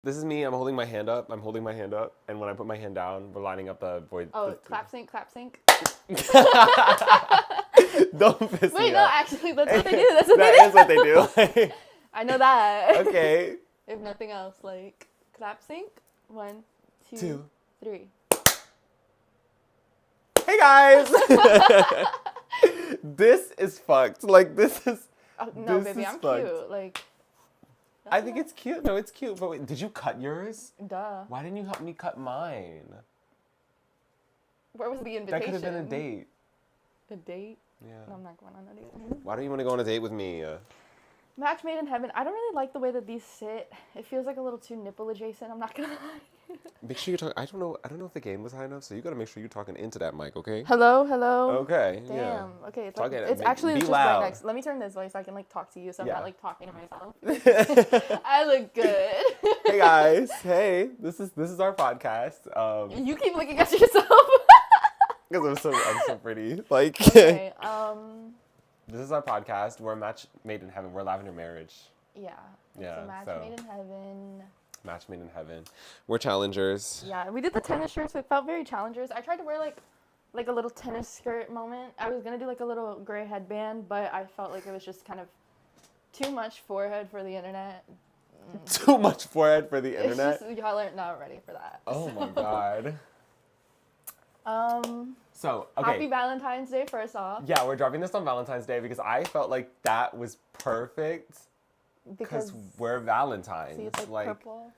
This is me. I'm holding my hand up. And when I put my hand down, we're lining up the void. Oh, clap sync. Don't piss Wait, me no, off. actually, that's what they do. That's what they do. That is what they do. I know that. Okay. If nothing else, like, clap sync. 1, 2, Two. 3. Hey guys. This is fucked. Like, this is. Oh, no, this baby, is I'm fucked. cute. Like, I think it's cute. No, it's cute. But wait, did you cut yours? duh. Why didn't you help me cut mine? Where was the invitation? That could have been a date. A date? Yeah. No, I'm not going on a date. Why don't you want to go on a date with me? Match made in heaven. I don't really like the way that these sit. It feels like a little too nipple adjacent. I'm not gonna lie. Make sure you talk. I don't know if the gain was high enough, so you gotta make sure you're talking into that mic, okay? Hello. Okay. Damn. Yeah. Okay. It's Talk like, it- it's make- actually be just loud. right next. Let me turn this way so I can like talk to you, so I'm Yeah. not like talking to myself. I look good. Hey guys. Hey. This is our podcast. You keep looking at yourself. Because I'm so pretty. Like. Okay. This is our podcast. We're a match made in heaven. We're Lavender marriage. Yeah. It's Yeah, a match so- made in heaven. Match made in heaven. We're challengers. Yeah, we did the tennis shirts. It felt very challengers. I tried to wear like a little tennis skirt moment. I was gonna do like a little gray headband, but I felt like it was just kind of too much forehead for the internet. Too much forehead for the It's internet. just, y'all are not ready for that. Oh my god. Um. So, okay. Happy Valentine's Day, first off. Yeah, we're dropping this on Valentine's Day because I felt like that was perfect because we're Valentines. see, it's like purple.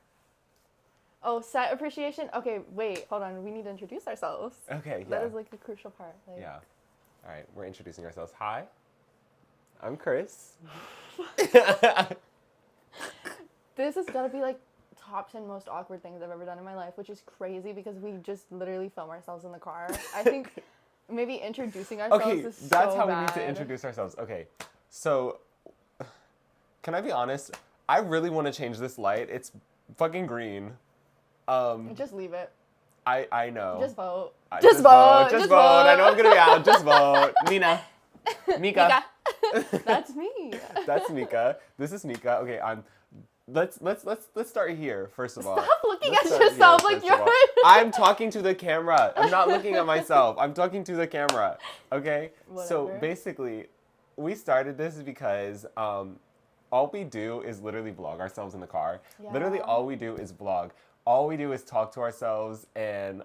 Oh, set appreciation. Okay, wait, hold on. We need to introduce ourselves. Okay, yeah. That is like the crucial part. Like, Yeah. All right, we're introducing ourselves. Hi, I'm Chris. This is gonna be like top 10 most awkward things I've ever done in my life, which is crazy because we just literally film ourselves in the car. I think maybe introducing ourselves Okay, is that's so how bad. we need to introduce ourselves. Okay, so can I be honest? I really want to change this light. It's fucking green. Just leave it. I know. Just vote. Just vote. Just vote. I know I'm gonna be out. Just vote. Mika. Mika. That's me. That's Mika. This is Mika. Okay, let's start here first of all. Stop looking Let's at start yourself here, like first of you're. all. I'm talking to the camera. I'm not looking at myself. I'm talking to the camera. Okay? So Whatever. basically, we started this because all we do is literally vlog ourselves in the car. Yeah. Literally all we do is vlog. All we do is talk to ourselves and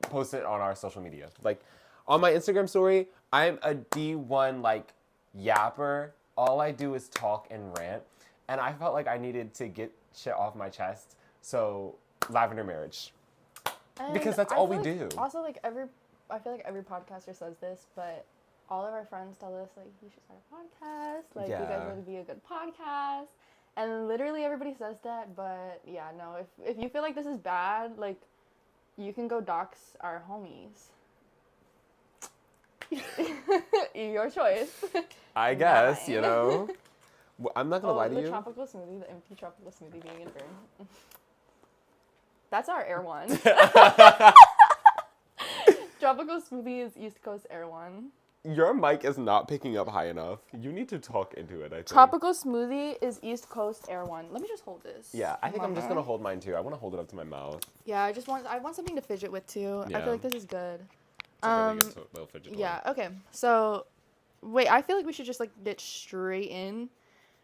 post it on our social media. Like on my Instagram story, I'm a D1 like yapper. All I do is talk and rant. And I felt like I needed to get shit off my chest. So, Lavender marriage. And Because that's I all feel we like- do. Also, like I feel like every podcaster says this, but all of our friends tell us like you should start a podcast. Like you guys Yeah. would be a good podcast, and literally everybody says that. But yeah, no. If you feel like this is bad, like you can go dox our homies. Your choice. I guess, Mine. you know. I'm not going to lie to the you. tropical smoothie, the empty tropical smoothie being in burn. That's our Air One. Tropical smoothie is East Coast Air One. Your mic is not picking up high enough. You need to talk into it, I think. Tropical smoothie is East Coast Air One. Let me just hold this. Yeah, I think I'm just Mama. going to hold mine too. I want to hold it up to my mouth. Yeah, I want something to fidget with too. I Yeah. feel like this is good. It's a really good little fidget toy. Yeah, okay. So, wait, I feel like we should just like ditch straight in.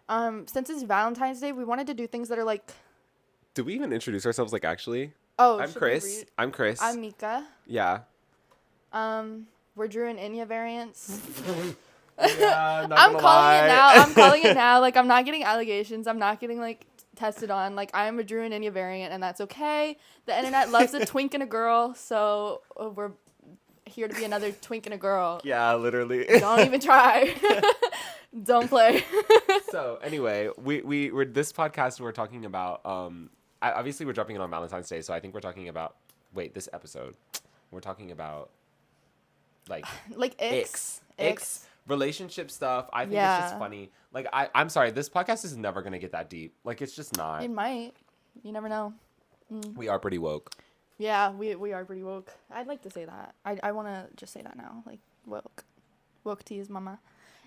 Since it's Valentine's Day, we wanted to do things that are like, Did we even introduce ourselves like actually? oh, I'm should we Chris. read- I'm Chris. I'm Mika. Yeah. We're Drew and Inya variants. Yeah, not I'm gonna calling lie. it now. I'm calling it now. Like, I'm not getting allegations. I'm not getting, like, tested on. Like, I am a Drew and Inya variant, and that's okay. The internet loves a twink and a girl, so we're here to be another twink and a girl. Yeah, literally. Don't even try. Don't play. So anyway, we're this podcast we're talking about. Obviously we're dropping it on Valentine's Day, so I think we're talking about. Wait, this episode, we're talking about like Like, icks, relationship stuff. I think it's Yeah. just funny. Like I'm sorry, this podcast is never gonna get that deep. Like it's just not. It might. You never know. We are pretty woke. Yeah, we are pretty woke. I'd like to say that. I want to just say that now. Like, woke. Woke teas, mama.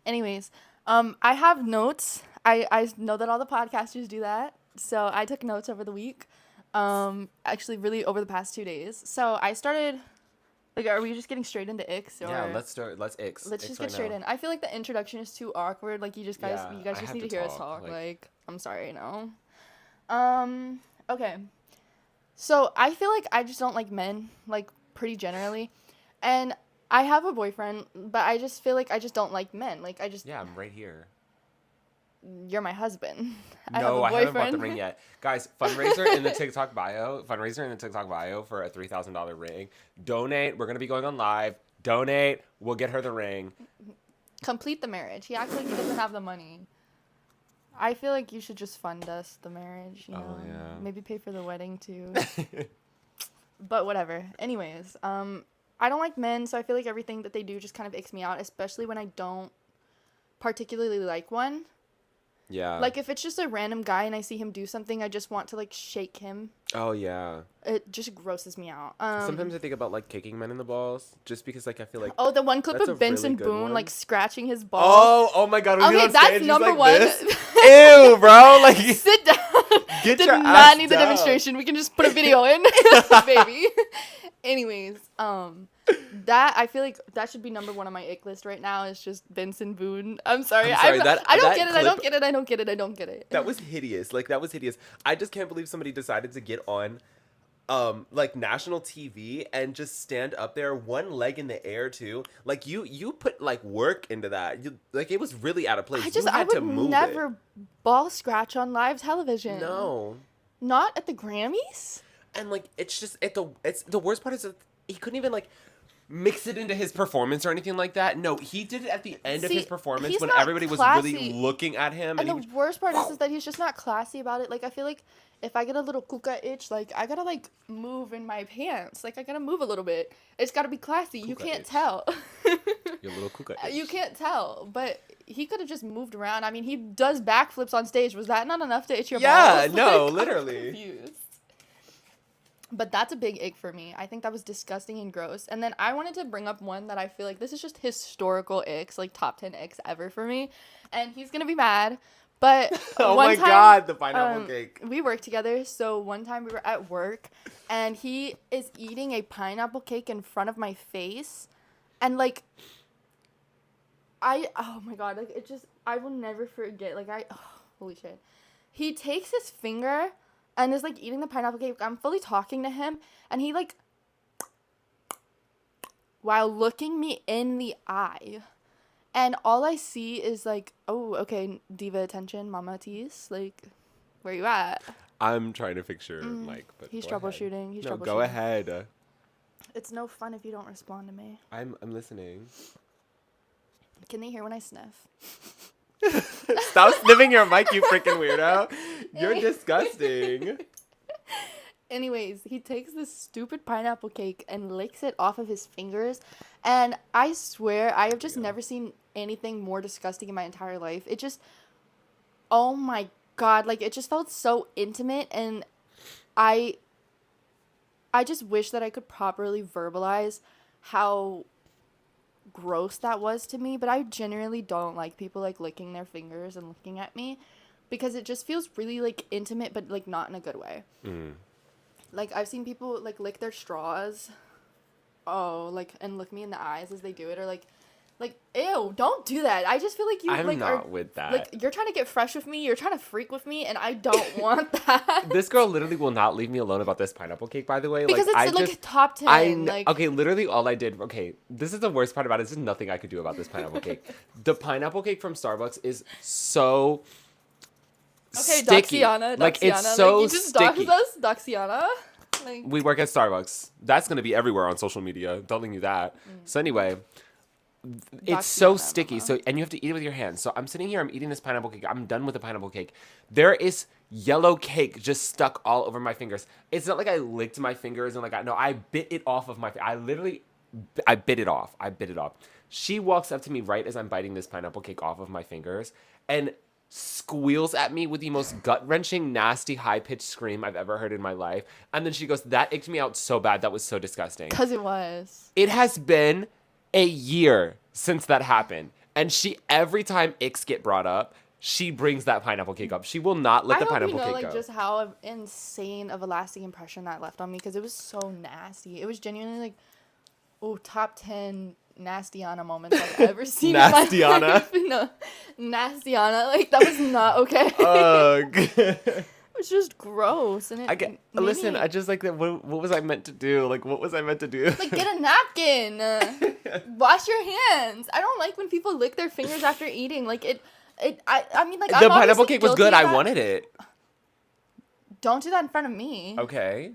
Anyways, I have notes. I know that all the podcasters do that. So I took notes over the week. Actually, really over the past 2 days. So I started. Like, are we just getting straight into icks? Or Yeah, let's start. Let's icks. Let's Icks just right get straight now. in. I feel like the introduction is too awkward. Like, you guys I just have need to to hear us talk, talk. like- Like, I'm sorry, no. Okay. So I feel like I just don't like men, like, pretty generally. And I have a boyfriend, but I just feel like I just don't like men. Like, Yeah, I'm right here. You're my husband. No, I haven't bought the boyfriend. ring yet. Guys, fundraiser in the TikTok bio. Fundraiser in the TikTok bio for a $3,000 ring. Donate. We're going to be going on live. Donate. We'll get her the ring. Complete the marriage. He acts like he doesn't have the money. I feel like you should just fund us the marriage, you know. Yeah. Maybe pay for the wedding too. But whatever. Anyways, I don't like men, so I feel like everything that they do just kind of icks me out, especially when I don't particularly like one. Yeah. Like, if it's just a random guy and I see him do something, I just want to, like, shake him. Oh, yeah. It just grosses me out. Sometimes I think about, like, kicking men in the balls just because, like, I feel like... Oh, the one clip That's a of Benson really good Boone, one. like, scratching his balls. Oh my God. When he's Okay, on that's stage, he's number like one. this. Ew, bro. Like, Sit down. Get Did your not ass need the down. demonstration. We can just put a video in, baby. Anyways, that I feel like that should be number one on my ick list right now. Is just Benson Boone. I'm sorry. I'm sorry, I don't that get it. I don't get it. I don't get it. I don't get it. That was hideous. Like, that was hideous. I just can't believe somebody decided to get on, like, national TV and just stand up there, one leg in the air, too. Like, you put, like, work into that. Like, it was really out of place. I had to would move never it. ball scratch on live television. No. Not at the Grammys. And, like, it's just, it's the worst part is that he couldn't even, like, mix it into his performance or anything like that. No, he did it at the end of See, his performance he's when not everybody was classy. really looking at him. And he the was, worst part is that he's just not classy about it. Like, I feel like if I get a little kuka itch, like, I gotta, like, move in my pants. Like, I gotta move a little bit. It's gotta be classy. You Kuka can't itch. tell. your little kuka. You can't tell. But he could have just moved around. I mean, he does backflips on stage. Was that not enough to itch your balls? No, Like, I'm literally. confused. But that's a big ick for me. I think that was disgusting and gross. And then I wanted to bring up one that I feel like this is just historical icks, like top 10 icks ever for me. And he's going to be mad. But Oh one my time, God, the pineapple cake. We work together. So one time we were at work and he is eating a pineapple cake in front of my face. And like, oh my God, like it just, I will never forget. Like holy shit. He takes his finger and is like eating the pineapple cake. I'm fully talking to him and he like, while looking me in the eye. And all I see is like, oh, okay, diva attention, mama tease. Like, where you at? I'm trying to fix your mic, but He's go ahead. troubleshooting. He's No, troubleshooting. go ahead. It's no fun if you don't respond to me. I'm listening. Can they hear when I sniff? Stop sniffing your mic, you freaking weirdo. You're disgusting. Anyways, he takes this stupid pineapple cake and licks it off of his fingers. And I swear, I have just never seen anything more disgusting in my entire life. It just, oh my God, like it just felt so intimate. And I just wish that I could properly verbalize how gross that was to me. But I genuinely don't like people like licking their fingers and looking at me because it just feels really like intimate, but like not in a good way. Like, I've seen people, like, lick their straws. Oh, like, and look me in the eyes as they do it. Or, like, ew, don't do that. I just feel like you, I'm like, not with that. Like, you're trying to get fresh with me. You're trying to freak with me. And I don't want that. This girl literally will not leave me alone about this pineapple cake, by the way. Because like, it's, like, top 10. Like, okay, literally all I did... Okay, this is the worst part about it. There's nothing I could do about this pineapple cake. The pineapple cake from Starbucks is so... okay, sticky. Doxiana. Like, it's so like, you just sticky. doxed us, Doxiana. Like, We work at Starbucks. That's going to be everywhere on social media. I'm telling you that. So anyway, it's so Doxiana, sticky. mama. So and you have to eat it with your hands. So I'm sitting here. I'm eating this pineapple cake. I'm done with the pineapple cake. There is yellow cake just stuck all over my fingers. It's not like I licked my fingers and like I bit it off of my. I bit it off. She walks up to me right as I'm biting this pineapple cake off of my fingers and squeals at me with the most gut-wrenching, nasty, high-pitched scream I've ever heard in my life. And then she goes, that icked me out so bad. That was so disgusting. because it was. It has been a year since that happened. And every time icks get brought up, she brings that pineapple cake up. She will not let the pineapple cake go. Just how insane of a lasting impression that left on me, because it was so nasty. It was genuinely like, top 10 Nastiana moments I've ever seen. Nastiana? In my life. No, Nastiana. Like, that was not okay. It was just gross. And listen, I just like that. What was I meant to do? Like, what was I meant to do? Like, get a napkin. Wash your hands. I don't like when people lick their fingers after eating. Like, I mean, like, the pineapple cake was good. I wanted it. Don't do that in front of me. Okay.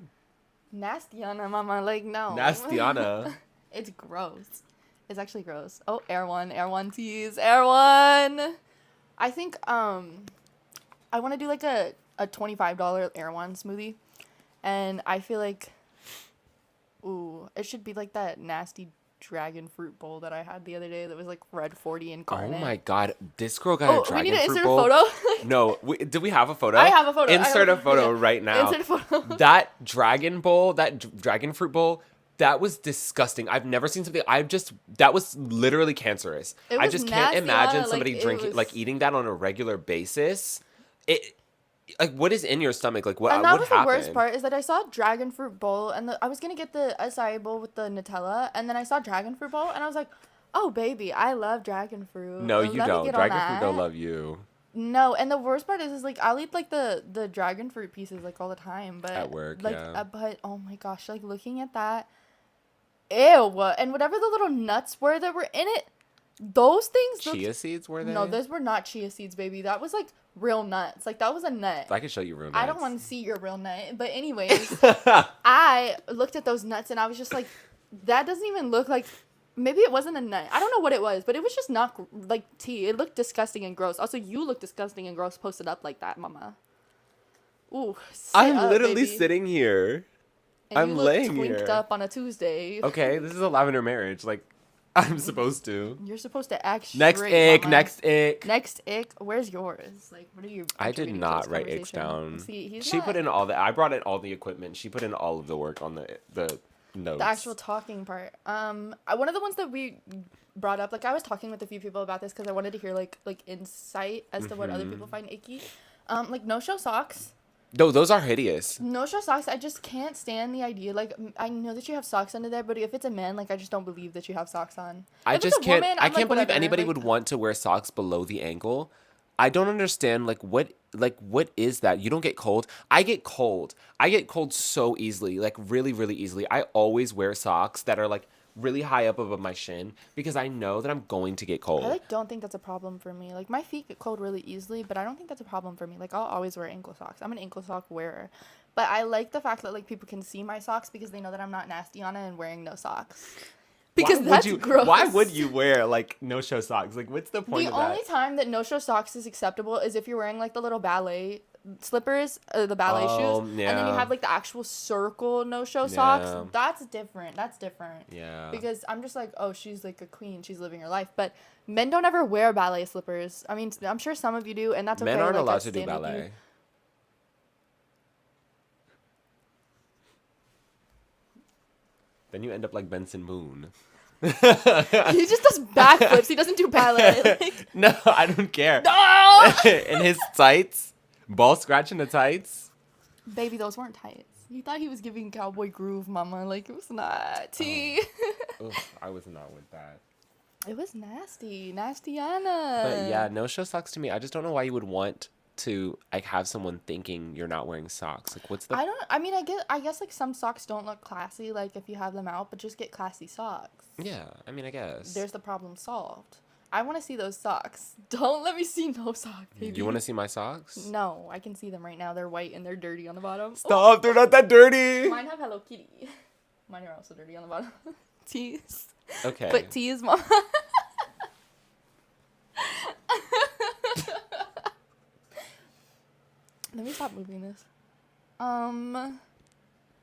Nastiana, mama. Like, no. Nastiana. It's gross. It's actually gross. Oh, Air One tease. Air One. I think, I want to do, like, a $25 Air One smoothie. And I feel like, it should be, like, that nasty dragon fruit bowl that I had the other day that was, like, red 40 incarnate. Oh, my God. This girl got a dragon fruit bowl. We need to insert a photo? No. Do we have a photo? I have a photo. Insert a photo right now. Insert a photo. That dragon bowl, that dragon fruit bowl, that was disgusting. I've never seen something. That was literally cancerous. I just can't imagine somebody drinking, like, eating that on a regular basis. Like, what is in your stomach? Like, what happened? And that was the worst part, is that I saw dragon fruit bowl, and I was going to get the acai bowl with the Nutella, and then I saw dragon fruit bowl, and I was like, oh, baby, I love dragon fruit. No, you don't. Dragon fruit don't love you. No, and the worst part is like, I'll eat, like, the dragon fruit pieces, like, all the time. But at work, like, yeah. But, oh, my gosh, like, looking at that, ew. And whatever the little nuts were that were in it, those things. Chia seeds, were they? No, those were not chia seeds, baby. That was, like, real nuts. Like, that was a nut. I can show you real nuts. I don't want to see your real nut. But anyways, I looked at those nuts and I was just like, that doesn't even look like, maybe it wasn't a nut. I don't know what it was, but it was just not like tea. It looked disgusting and gross. Also, you look disgusting and gross posted up like that, mama. Ooh, I'm literally sitting here. And I'm laying here. You look twinked up on a Tuesday. Okay, this is a lavender marriage. Like, I'm supposed to. You're supposed to act straight, Next ick, mama. Next ick. Next ick. Where's yours? Like, what are you? I did not write icks down. See, she put in all the. I brought in all the equipment. She put in all of the work on the notes. The actual talking part. One of the ones that we brought up, like, I was talking with a few people about this because I wanted to hear like insight as to what other people find icky. Like, no-show socks. No, those are hideous. No-show socks, I just can't stand the idea. Like, I know that you have socks under there, but if it's a man, like, I just don't believe that you have socks on. I if just can't. Woman, I can't believe anybody like, would want to wear socks below the ankle. I don't understand. What is that? You don't get cold. I get cold. I get cold so easily. Like, really, really easily. I always wear socks that are like really high up above my shin because I know that I'm going to get cold. I don't think that's a problem for me. Like, my feet get cold really easily, but I don't think that's a problem for me. Like, I'll always wear ankle socks. I'm an ankle sock wearer. But I like the fact that, like, people can see my socks because they know that I'm not nasty on it and wearing no socks. Because that's gross. Why would you wear, like, no-show socks? Like, what's the point of that? The only time that no-show socks is acceptable is if you're wearing, like, the little ballet slippers, the ballet shoes, yeah. and then you have, like, the actual circle no-show socks. That's different. Yeah. Because I'm just like, oh, she's, like, a queen. She's living her life. But men don't ever wear ballet slippers. I mean, I'm sure some of you do, and that's okay. Men aren't allowed to do ballet. Then you end up like Benson Boone. He just does backflips. He doesn't do ballet. Like, no, I don't care. No! In his tights, ball scratching the tights. Baby, those weren't tights. You thought he was giving cowboy groove, mama. Like, it was not. T. I was not with that. It was nasty. Nastiana. But yeah, no-show socks to me. I just don't know why you would want to like have someone thinking you're not wearing socks. Like, what's the I guess like some socks don't look classy, like if you have them out, but just get classy socks. Yeah, I mean, I guess there's the problem solved. I want to see those socks. Don't let me see no socks, baby. You want to see my socks? No, I can see them right now. They're white and they're dirty on the bottom. Stop, they're not that dirty. Mine have Hello Kitty. Mine are also dirty on the bottom. Tease. Okay. But tease, mama. Let me stop moving this.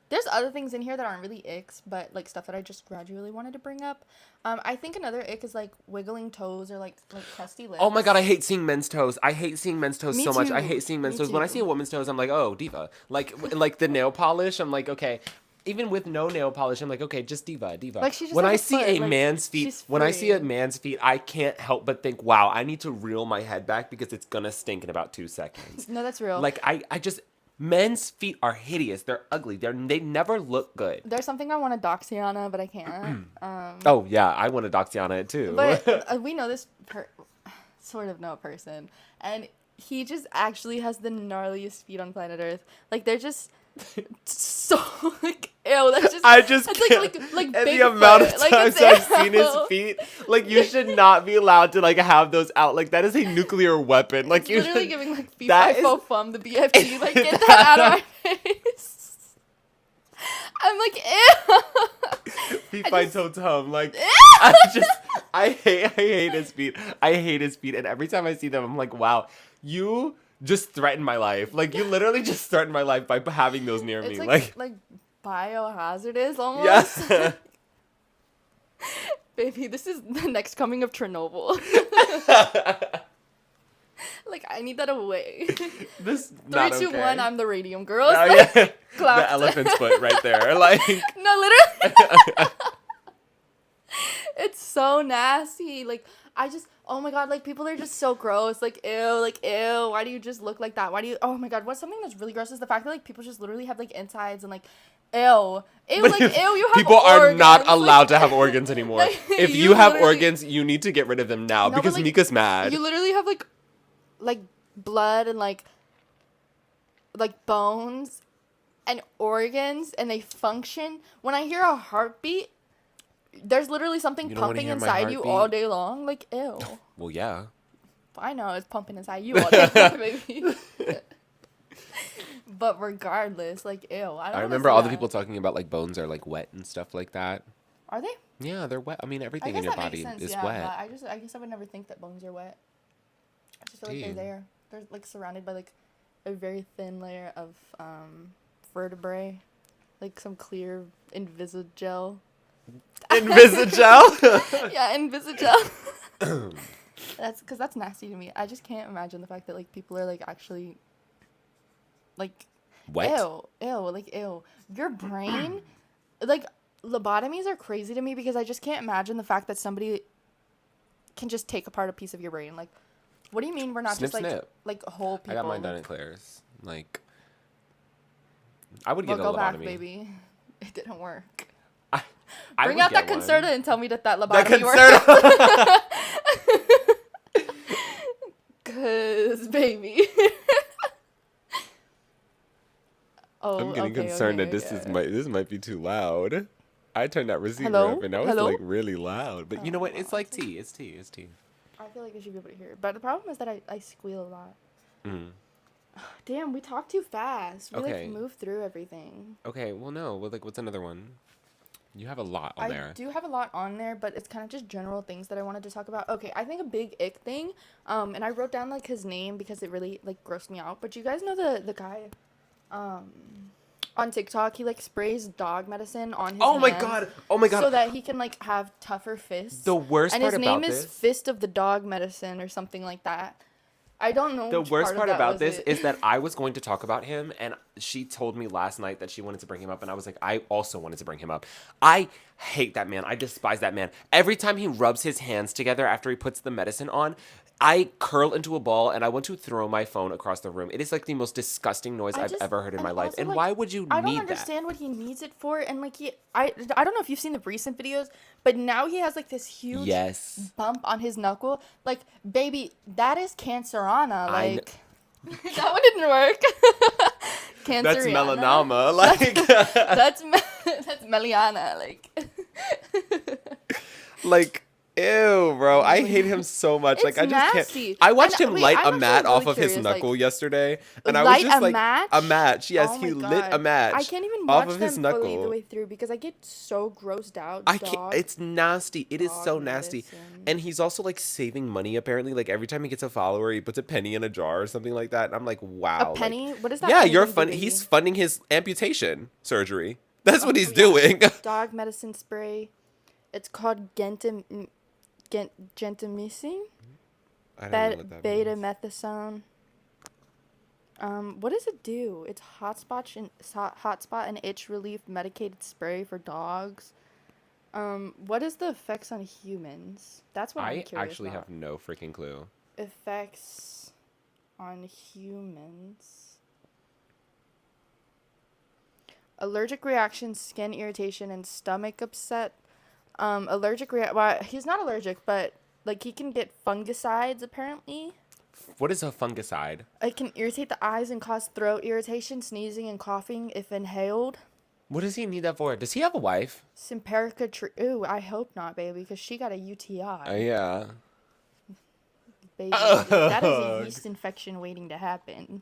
There's other things in here that aren't really icks, but like stuff that I just gradually wanted to bring up. I think another ick is like wiggling toes or like crusty lips. Oh my god, I hate seeing men's toes. I hate seeing men's toes so much. I hate seeing men's toes. Too. When I see a woman's toes, I'm like, oh, diva. Like the nail polish, I'm like, okay. even with no nail polish, I'm like, okay, just diva. Like, she just When has I a see foot, a like, man's feet, she's when I see a free. man's feet, I can't help but think, wow, I need to reel my head back because it's gonna stink in about 2 seconds. No, that's real. Like, I just, men's feet are hideous. They're ugly. They never look good. There's something I want to Doxiana, but I can't. Oh yeah, I want to Doxiana it too. But we know this sort of know a person, and he just actually has the gnarliest feet on planet Earth. Like, they're just so like, ew. That's just I just that's can't. like And Bigfoot. the amount of Like, times it's I've seen his ew. feet, like you should not be allowed to like have those out. Like that is a nuclear weapon. Like It's you literally should, giving like that FIFA is- fum the BFG. Like, get that out of my face. I'm like, ew. feet I by totem. Like Ew. I hate his feet. I hate his feet, and every time I see them, I'm like, wow, you just threaten my life. Like you literally just threaten my life by having those near It's me. like biohazardous almost. Yeah. Baby, this is the next coming of Chernobyl. Like, I need that away. This 3, not 2, okay. 1, I'm the radium girl. Oh, Like, yeah. clapped. The elephant's foot right there. Like No, literally. It's so nasty. Like, oh my god, like, people are just so gross. Like, ew. Why do you just look like that? Oh my god, what's something that's really gross is the fact that, like, people just literally have, like, insides and, like, ew. Like, ew, you have people are not organs. allowed Like, to have organs anymore. like, If you you have literally- organs, you need to get rid of them now No, but, because like, Mika's mad. you literally have, like blood and, like bones and organs, and they function. When I hear a heartbeat, there's literally something You don't wanna pumping hear my inside you heartbeat? all day long. Like, ew. Well, yeah. I know it's pumping inside you all day long, baby. But regardless, like, ew. I remember all the people talking about like bones are like wet and stuff like that. Are they? Yeah, they're wet. I mean, I everything guess in your that body makes sense, is yeah, wet. but I guess I would never think that bones are wet. I just feel like they're Dude. there. They're, like, surrounded by, like, a very thin layer of vertebrae, like some clear Invisigel. Invisigel. Yeah, Invisigel. That's nasty to me. I just can't imagine the fact that, like, people are, like, actually, like, Wet. ew. Your brain, like, lobotomies are crazy to me because I just can't imagine the fact that somebody can just take apart a piece of your brain. Like, what do you mean we're not Snip, just, like, snip. like, whole people? I got mine done at Claire's. Like, I would Well, get a go lobotomy. back, baby. It didn't work. I Bring would out that get one. concerta and tell me that The lobotomy concerta. worked. Cause, baby. Oh, I'm getting okay, concerned okay, that this yeah. this might be too loud. I turned that receiver Hello? up and that was Hello? like really loud. But you know what? It's like tea. It's tea. It's tea. I feel like I should be able to hear it. But the problem is that I squeal a lot. Mm. Damn, we talk too fast. We Okay. like move through everything. Okay. Well, no. Well, like, what's another one? You have a lot on I there. do have a lot on there, but it's kind of just general things that I wanted to talk about. Okay, I think a big ick thing, and I wrote down like his name because it really like grossed me out. But you guys know the guy, on TikTok, he like sprays dog medicine on his Oh my hands god. Oh my god. so that he can like have tougher fists. The worst and part his about name this. is Fist of the Dog Medicine or something like that. I don't know. The which worst part of that about was this it. is that I was going to talk about him, and she told me last night that she wanted to bring him up, and I was like, I also wanted to bring him up. I hate that man. I despise that man. Every time he rubs his hands together after he puts the medicine on, I curl into a ball, and I want to throw my phone across the room. It is like the most disgusting noise I've ever heard in my life. also, And like, why would you I don't need understand what he needs it for, and like I don't know if you've seen the recent videos, but now he has like this that? huge Yes. bump on his knuckle. Like, baby, that is cancerana. I Like, that one didn't work. Canceriana. That's melanoma. Like, That's Meliana. like, ew, bro. I hate him so much. It's Like, I just nasty. can't. I watched And, him wait, light I'm a mat actually off really of his curious, like, knuckle yesterday, and I was light just a like, match? a match. Yes, Oh he my lit a God. match. I can't even off watch of his them knuckle. fully the way through because I get so grossed out. I can't. It's nasty. It is dog so nasty. medicine. And he's also like saving money. Apparently, like every time he gets a follower, he puts a penny in a jar or something like that. And I'm like, wow. A like- penny? What is that? yeah, penny you're thing fun. do, baby? He's funding his amputation surgery. That's what he's yeah. doing. Dog medicine spray. It's called gentamicin. I don't know what that Beta means. methasone. What does it do? It's hotspot and itch relief medicated spray for dogs. What is the effects on humans? That's what I'm I curious actually about. have no freaking clue. Effects on humans. Allergic reaction, skin irritation, and stomach upset. Well, he's not allergic, but like he can get fungicides apparently. What is a fungicide? It can irritate the eyes and cause throat irritation, sneezing, and coughing if inhaled. What does he need that for? Does he have a wife? Simparica tree. Ooh, I hope not, baby, because she got a UTI. Yeah. Baby, that is a yeast infection waiting to happen.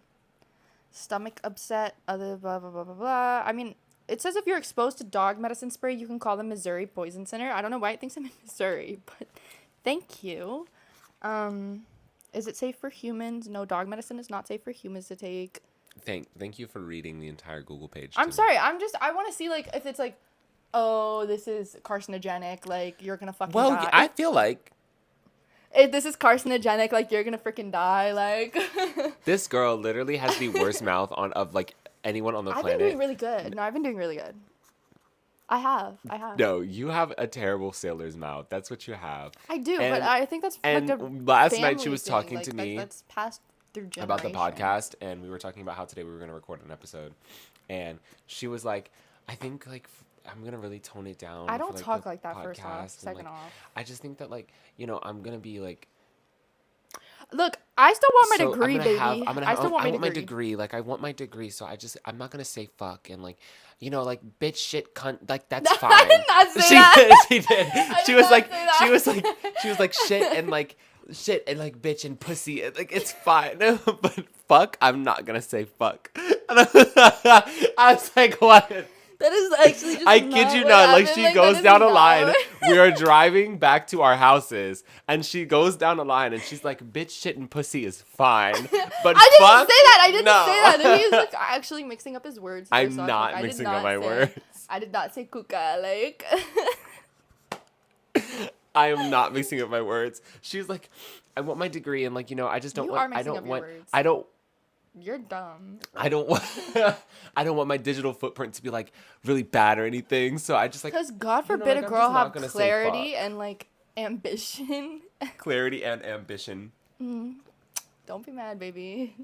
Stomach upset, other blah, blah, blah, blah, blah. I mean, it says if you're exposed to dog medicine spray, you can call the Missouri Poison Center. I don't know why it thinks I'm in Missouri, but thank you. Is it safe for humans? No, dog medicine is not safe for humans to take. Thank you for reading the entire Google page. I'm sorry. I want to see, like, if it's like, oh, this is carcinogenic, like, you're gonna fucking die. I feel like If this is carcinogenic, like, you're gonna freaking die, like. this girl literally has the worst mouth of like anyone on the planet. I've been doing really good. No, I've been doing really good. I have. No, you have a terrible sailor's mouth. That's what you have. I do, but I think that's and like a last night she family was thing. talking Like, to me that's passed through generations. about the podcast, and we were talking about how today we were going to record an episode, and she was like, I think like I'm gonna really tone it down. I don't for, talk the like that. podcast. First off, second like, off. I just think that like I'm gonna be like. Look, I still want my So degree, baby. I still want my degree. Like, I want my degree, so I'm not gonna say fuck and like, like bitch, shit, cunt. Like, that's fine. I did not say that. She did. She was like shit and like bitch and pussy. And, like, it's fine. But fuck, I'm not gonna say fuck. I was like, what? That is actually just I kid you not. Like, she goes down a line. We are driving back to our houses, and she goes down a line, and she's like, "Bitch, shit, and pussy is fine." But I didn't fuck, say that. I didn't no. say that. And he's like actually mixing up his words. I'm not mixing up my words. I did not say kuka. Like. I am not mixing up my words. She's like, I want my degree, and like, I just don't You want. are mixing I don't up your want. words. I don't. You're dumb. I don't want. I don't want my digital footprint to be like really bad or anything. So I just like. Because God forbid like, a I'm girl just not have gonna say clarity fuck. and like ambition. Clarity and ambition. Don't be mad, baby.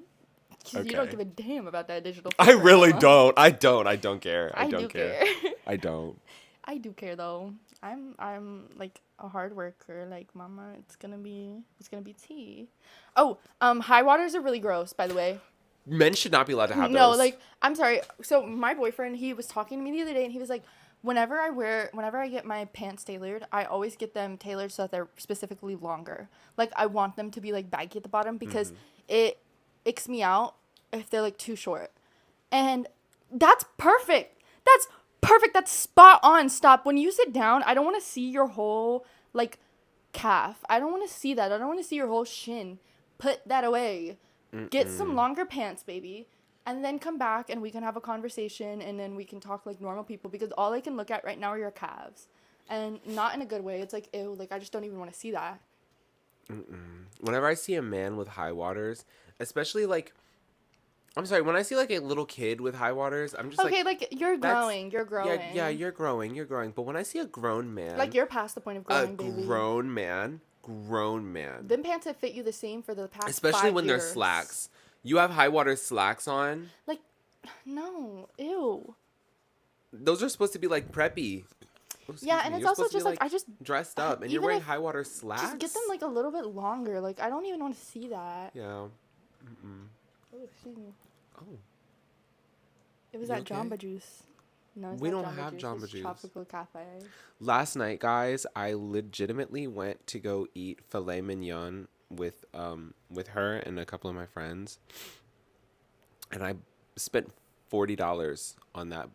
'Cause Okay. you don't give a damn about that digital. I footprint, really huh? don't. I don't care. I don't do care. care. I don't. I do care though. I'm like a hard worker. Like, mama, it's gonna be tea. Oh, high waters are really gross, by the way. Men should not be allowed to have No, those. like, I'm sorry. So my boyfriend, he was talking to me the other day, and he was like, whenever I get my pants tailored, I always get them tailored so that they're specifically longer. Like, I want them to be like baggy at the bottom because it icks me out if they're like too short. And that's perfect. That's perfect. That's spot on. Stop. When you sit down, I don't want to see your whole like calf. I don't want to see that. I don't want to see your whole shin. Put that away. Get some longer pants, baby. And then come back and we can have a conversation and then we can talk like normal people because all I can look at right now are your calves. And not in a good way. It's like, ew, like I just don't even want to see that. Whenever I see a man with high waters, especially like, I'm sorry, when I see like a little kid with high waters, I'm just okay, like you're growing. Yeah, you're growing. But when I see a grown man, Like you're past the point of growing, baby. grown man. Them pants have fit you the same for the past Especially 5 when years. they're slacks. You have high water slacks on. Like, no, ew. Those are supposed to be like preppy. Yeah, and it's also just like I just dressed up, and you're even wearing if- high water slacks. just get them like a little bit longer. Like I don't even want to see that. Yeah. Oh, excuse me. Oh. It was You that okay? Jamba Juice. No, it's We not don't have It's Jamba Juice. Tropical Cafe. Last night, guys, I legitimately went to go eat filet mignon with her and a couple of my friends, and I spent $40 on that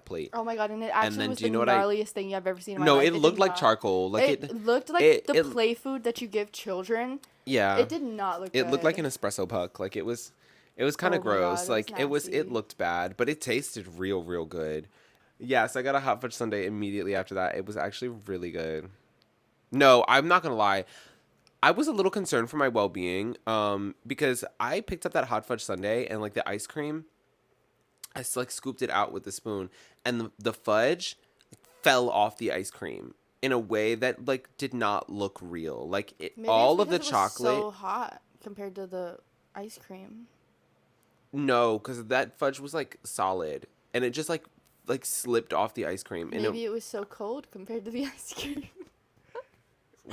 plate. Oh my god! And it actually then was do you the know what I- gnarliest thing I've ever seen in my No, life. it looked did like not- charcoal. Like it looked like the play food that you give children. Yeah. It did not look. It good. looked like an espresso puck. Like it was kind of Oh my God, gross. it Like was it nasty. looked bad, but it tasted real good. Yes, I got a hot fudge sundae immediately after that. It was actually really good. No, I'm not gonna lie. I was a little concerned for my well-being because I picked up that hot fudge sundae and like the ice cream, I like scooped it out with the spoon, and the fudge fell off the ice cream in a way that like did not look real. Like Maybe all it's of the because it was chocolate. so hot compared to the ice cream. No, because that fudge was like solid, and it just like slipped off the ice cream. And Maybe it was so cold compared to the ice cream.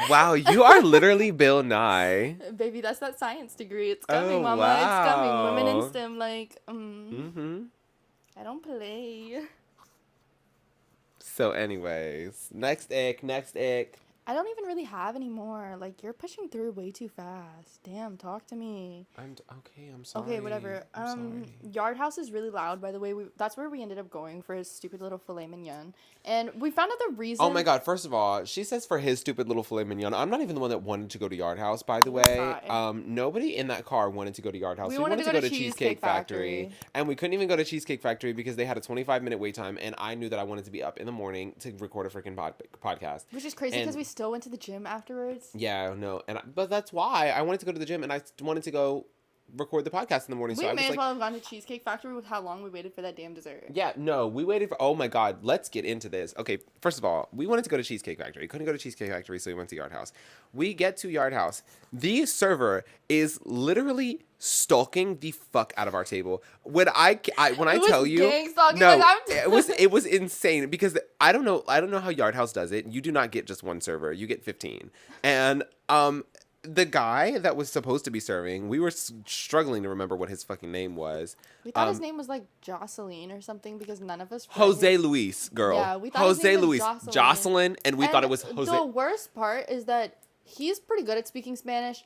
wow, you are literally Bill Nye. Baby, that's that science degree. It's coming, Oh, mama. It's coming. wow. Women in STEM, like, Mm-hmm. I don't play. So, anyways, next ick. I don't even really have any more. Like, you're pushing through way too fast. Damn, talk to me. I'm okay. I'm sorry. Okay, whatever. I'm sorry. Yard House is really loud, by the way. That's where we ended up going for his stupid little filet mignon. And we found out the reason. Oh my God! First of all, she says for his stupid little filet mignon. I'm not even the one that wanted to go to Yard House. By the way, Fine. nobody in that car wanted to go to Yard House. We We wanted wanted to to go go to to Cheesecake Cheesecake Factory, Factory. and we couldn't even go to Cheesecake Factory because they had a 25-minute wait time, and I knew that I wanted to be up in the morning to record a freaking podcast. Which is crazy because And- we still went to the gym afterwards. Yeah, no, but that's why I wanted to go to the gym, and I wanted to go record the podcast in the morning. We So I may was as like, well have gone to Cheesecake Factory with how long we waited for that damn dessert. yeah, no, we waited for, oh my God, let's get into this. Okay, first of all, we wanted to go to Cheesecake Factory. Couldn't go to Cheesecake Factory, so we went to Yard House. We get to Yard House. The server is literally stalking the fuck out of our table. When I It tell was you, gang stalking, no, like, I'm- it was insane because I don't know how Yard House does it. You do not get just one server, you get 15. And the guy that was supposed to be serving, we were struggling to remember what his fucking name was. We thought his name was like Jocelyn or something because none of us. read Jose his- Luis, girl. Yeah, we thought his Jose name was Luis. Jocelyn. Jocelyn, and we thought it And was Jose. The worst part is that he's pretty good at speaking Spanish.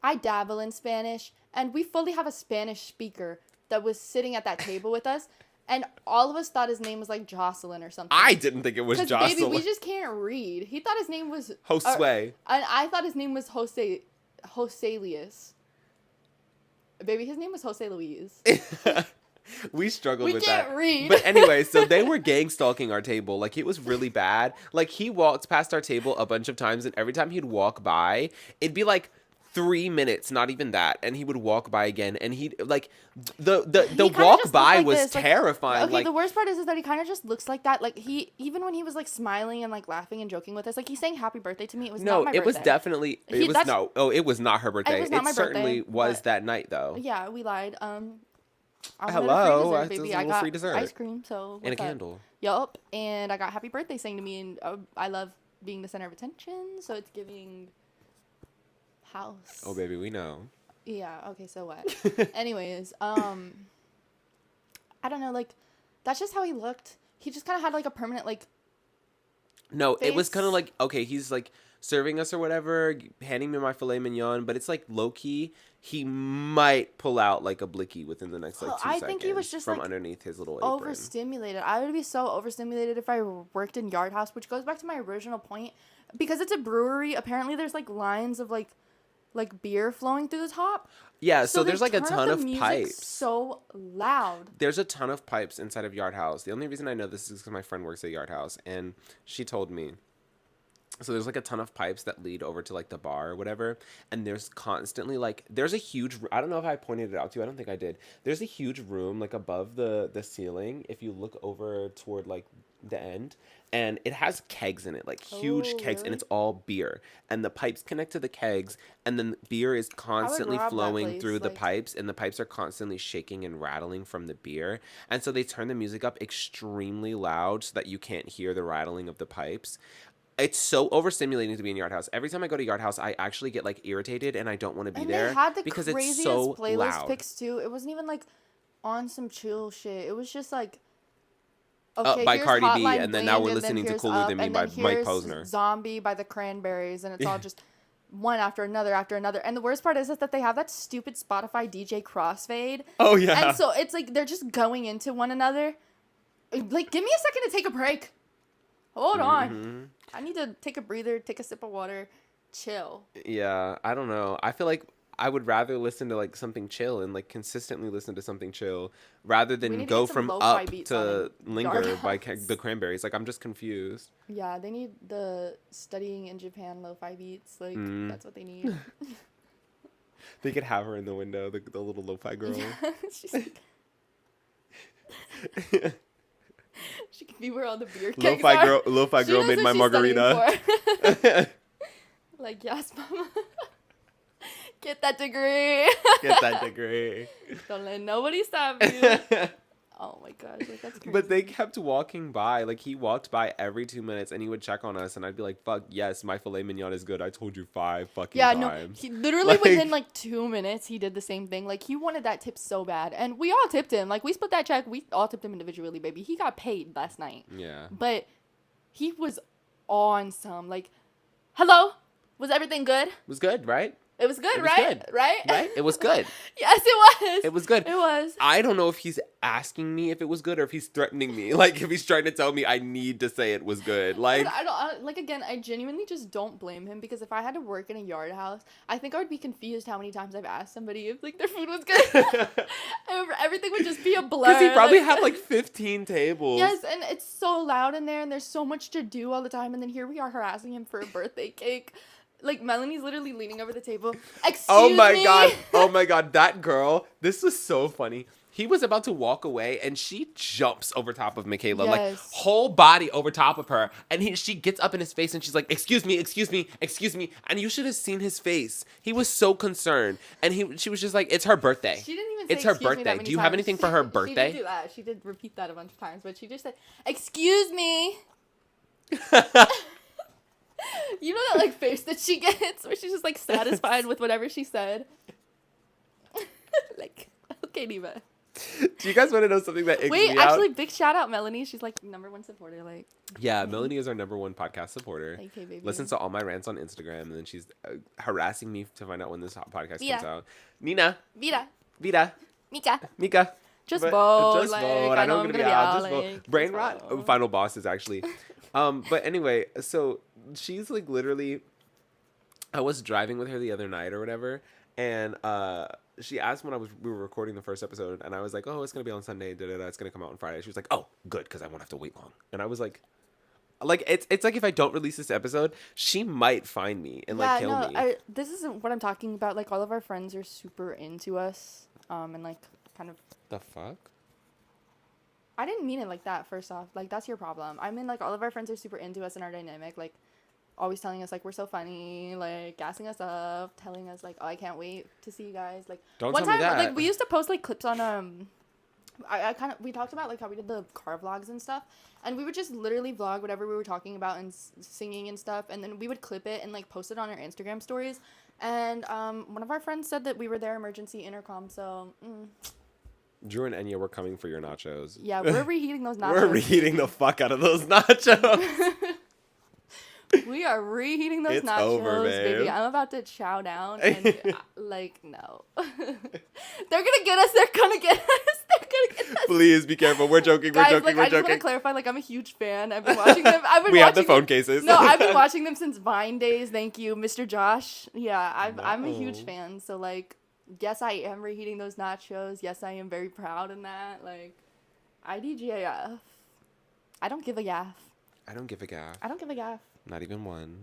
I dabble in Spanish, and we fully have a Spanish speaker that was sitting at that table with us, and all of us thought his name was like Jocelyn or something. I didn't think it was Because Jocelyn. baby, we just can't read. He thought his name was Josue. and I thought his name was Joselius. Baby, his name was Jose Luis. We struggled We with can't that. read. But anyway, so they were gang stalking our table. Like, it was really bad. Like, he walked past our table a bunch of times, and every time he'd walk by, it'd be like 3 minutes, not even that, and he would walk by again, and he'd like the He kinda walk just by looked like was this, like- terrifying. Okay, like the worst part is that he kind of just looks like that. Like even when he was like smiling and like laughing and joking with us, like he's saying happy birthday to me. It was no, not my it was birthday. definitely He- that's- it was not her birthday. was not my certainly birthday, was but- that night though. Yeah, we lied. I wanted Hello, a that's free a dessert, baby. little I got free dessert. ice cream, so And a what's up? candle. Yup, and I got happy birthday saying to me, and I love being the center of attention, so it's giving house. Oh baby, we know. Yeah, okay, so what? Anyways, I don't know, like, that's just how he looked. He just kind of had, like, a permanent, like... No, it was kind of face. like, okay, he's like serving us or whatever, handing me my filet mignon, but it's like low key. He might pull out like a blicky within the next like 2 I seconds think he was just, from like, underneath his little apron. overstimulated. I would be so overstimulated if I worked in Yard House, which goes back to my original point. Because it's a brewery, apparently there's, like, lines of, like beer flowing through the top. Yeah, so they there's like a turn up ton the of music pipes. so loud. There's a ton of pipes inside of Yard House. The only reason I know this is because my friend works at Yard House, and she told me. So there's like a ton of pipes that lead over to like the bar or whatever, and there's constantly like there's a huge. I don't know if I pointed it out to you. I don't think I did. There's a huge room like above the ceiling. If you look over toward like the end, and it has kegs in it, like huge Oh, kegs, and really? it's all beer. And the pipes connect to the kegs, and then beer is constantly rob that flowing place, through the like- pipes, and the pipes are constantly shaking and rattling from the beer. And so they turn the music up extremely loud so that you can't hear the rattling of the pipes. It's so overstimulating to be in Yard House. Every time I go to Yard House, I actually get like irritated and I don't want to be And there they had the because craziest it's so playlist loud. picks too. It wasn't even like on some chill shit. It was just like By here's Cardi B, Hotline and then now we're Bling, and listening to here's Cooler Up, Than Me and by then Mike here's Posner. Zombie by the Cranberries, and it's all just one after another after another. And the worst part is that they have that stupid Spotify DJ crossfade. Oh yeah. And so it's like they're just going into one another. Like, give me a second to take a break. Hold on. I need to take a breather, take a sip of water, chill. Yeah, I don't know. I feel like I would rather listen to like something chill and like consistently listen to something chill rather We than need to go get some from lo-fi Up beats to on Linger by Yard the Cranberries. Like I'm just confused. Yeah, they need the studying in Japan lo-fi beats. Like, that's what they need. They could have her in the window, the little lo-fi girl. She's like, she can be where all the beer kegs are. Lo-fi She girl knows made what my she's margarita. studying for. Like, yes, mama. Get that degree. Get that degree. Don't let nobody stop you. Oh my gosh, like that's crazy. But they kept walking by. Like he walked by every 2 minutes and he would check on us and I'd be like, fuck yes, my filet mignon is good. I told you 5 fucking times. No, he literally within like 2 minutes he did the same thing. Like he wanted that tip so bad. And we all tipped him. Like we split that check. We all tipped him individually, baby. He got paid last night. Yeah. But he was on some like, hello? Was everything good? It was good, right? It was good, It was right? good. Right? Right? It was good. Yes, it was. It was good. It was. I don't know if he's asking me if it was good or if he's threatening me. Like, if he's trying to tell me I need to say it was good. Like, I genuinely just don't blame him because if I had to work in a yard house, I think I would be confused how many times I've asked somebody if, like, their food was good. Everything would just be a blur. Because he probably had, like, 15 tables. Yes, and it's so loud in there and there's so much to do all the time. And then here we are harassing him for a birthday cake. Like, Melanie's literally leaning over the table. Excuse me. God. Oh my God. That girl. This was so funny. He was about to walk away and she jumps over top of Michaela. Yes. Like, whole body over top of her. And she gets up in his face and she's like, excuse me, excuse me, excuse me. And you should have seen his face. He was so concerned. And she was just like, it's her birthday. She didn't even say it's her excuse me birthday. that many Do you have times. anything for her She birthday? did do that. She did repeat that a bunch of times. But she just said, excuse me. You know that, like, face that she gets where she's just, like, satisfied with whatever she said? Like, okay, Neva. Do you guys want to know something that Wait, actually, big shout out, Melanie. She's, like, #1 supporter. Like, yeah, Melanie is our #1 podcast supporter. okay, baby. Listens to all my rants on Instagram, and then she's harassing me to find out when this podcast Vita. comes out. Nina. Vida. Mika. Mika. Just But- vote. Just like, vote. I I know know I'm I'm gonna gonna be out. Just vote. Like, Brain just rot. vote. Final bosses actually. But anyway, so she's like literally. I was driving with her the other night or whatever, and she asked when we were recording the first episode, and I was like, "Oh, it's gonna be on Sunday. It's gonna come out on Friday." She was like, "Oh, good, because I won't have to wait long." And I was like, it's like if I don't release this episode, she might find me and like kill me. This isn't what I'm talking about. Like, all of our friends are super into us, and like kind of. The fuck? I didn't mean it like that. First off, like that's your problem. I mean, like all of our friends are super into us and our dynamic. Like, always telling us like we're so funny, like gassing us up, telling us like, oh, I can't wait to see you guys. Like Don't one tell me time, that. like we used to post like clips on we talked about like how we did the car vlogs and stuff, and we would just literally vlog whatever we were talking about and singing and stuff, and then we would clip it and like post it on our Instagram stories. And one of our friends said that we were their emergency intercom, so. Drew and Enya were coming for your nachos. Yeah, we're reheating those nachos. We're reheating the fuck out of those nachos. We are reheating those It's nachos, over, babe. baby. I'm about to chow down and like no. They're gonna get us. They're gonna get us. Please be careful. We're joking. Guys, we're joking. like, we're I just want joking. to clarify, like, I'm a huge fan. I've been watching them. We have the phone cases. No, I've been watching them since Vine days. Thank you, Mr. Josh. Yeah, I'm a huge fan. So, like, yes, I am reheating those nachos. Yes, I am very proud in that. Like, IDGAF. I don't give a gaff. I don't give a gaff. I don't give a gaff. Not even one.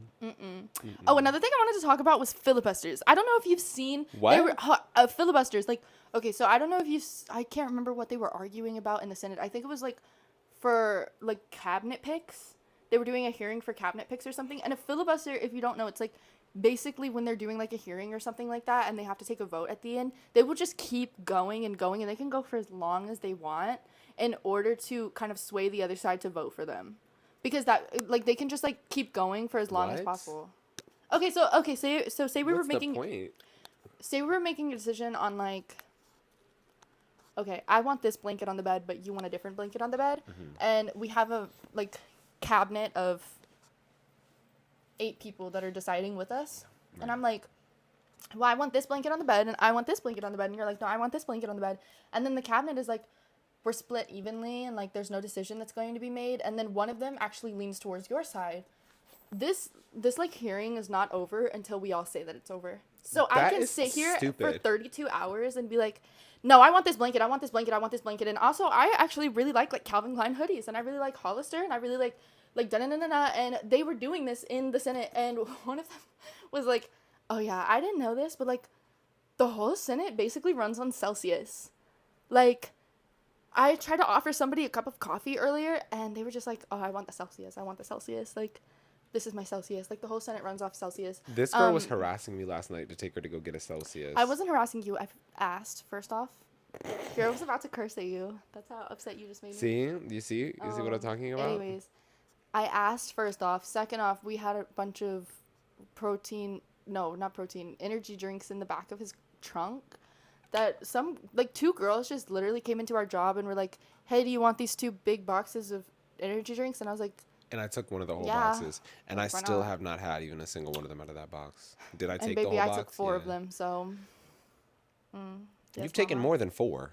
Oh, another thing I wanted to talk about was filibusters. I don't know if you've seen... What? They were, filibusters. Like, okay, so I don't know if you've... I can't remember what they were arguing about in the Senate. I think it was, like, for, like, cabinet picks. They were doing a hearing for cabinet picks or something. And a filibuster, if you don't know, it's, like, basically when they're doing, like, a hearing or something like that and they have to take a vote at the end, they will just keep going and going, and they can go for as long as they want in order to kind of sway the other side to vote for them. Because that, like, they can just, like, keep going for as long as possible. Okay, say we were making... What's the point? Say we were making a decision on, like... Okay, I want this blanket on the bed, but you want a different blanket on the bed. Mm-hmm. And we have a, like, cabinet of 8 people that are deciding with us. Right. And I'm like, well, I want this blanket on the bed, and I want this blanket on the bed. And you're like, no, I want this blanket on the bed. And then the cabinet is like... We're split evenly and, like, there's no decision that's going to be made. And then one of them actually leans towards your side. this like hearing is not over until we all say that it's over. So I That can is sit here for stupid. 32 hours and be like, no, I want this blanket, I want this blanket, I want this blanket. And also, I actually really like Calvin Klein hoodies, and I really like Hollister, and I really like da-na-na-na-na. And they were doing this in the Senate, and one of them was like, oh yeah, I didn't know this, but like the whole Senate basically runs on Celsius. Like, I tried to offer somebody a cup of coffee earlier, and they were just like, oh, I want the Celsius, I want the Celsius. Like, this is my Celsius. Like, the whole Senate runs off Celsius. This girl was harassing me last night to take her to go get a Celsius. I wasn't harassing you. I asked, first off. Girl, I was about to curse at you. That's how upset you just made me. See? You see what I'm talking about? Anyways, I asked first off. Second off, we had a bunch of energy drinks in the back of his trunk that two girls just literally came into our job and were like, hey, do you want these 2 big boxes of energy drinks? And I was like, and I took one of the whole yeah, boxes, and I still have not had even a single one of them out of that box. Did I take and the baby, whole box? I took 4 of them, so. Yes, You've taken mama. more than 4.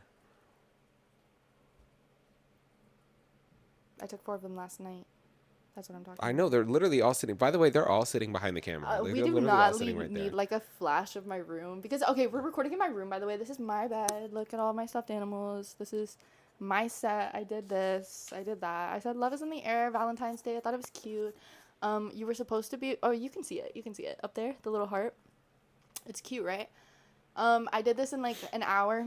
I took 4 of them last night. That's what I'm talking I about. know, they're literally all sitting. By the way, they're all sitting behind the camera. We do not need like a flash of my room because, okay, we're recording in my room, by the way. This is my bed. Look at all my stuffed animals. This is my set. I did this. I did that. I said love is in the air. Valentine's Day. I thought it was cute. You were supposed to be. Oh, you can see it. You can see it up there. The little heart. It's cute, right? I did this in like an hour.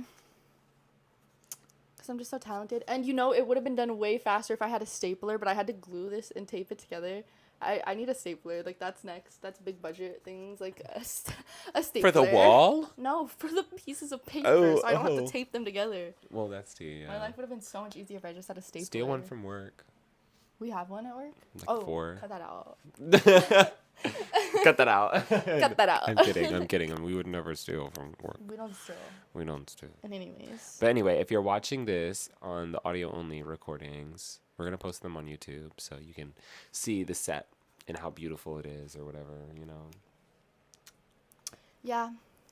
Because I'm just so talented. And you know, it would have been done way faster if I had a stapler, but I had to glue this and tape it together. I need a stapler. Like, that's next. That's big budget things. Like, a stapler. For the wall? No, for the pieces of paper. Oh, so I don't have to tape them together. Well, that's tea, yeah. My life would have been so much easier if I just had a stapler. Steal one from work. We have one at work? Like 4. Cut that out. Cut that out. Cut that out. I'm kidding. We would never steal from work. We don't steal. And anyways. But anyway, if you're watching this on the audio-only recordings, we're going to post them on YouTube so you can see the set and how beautiful it is or whatever, you know. Yeah.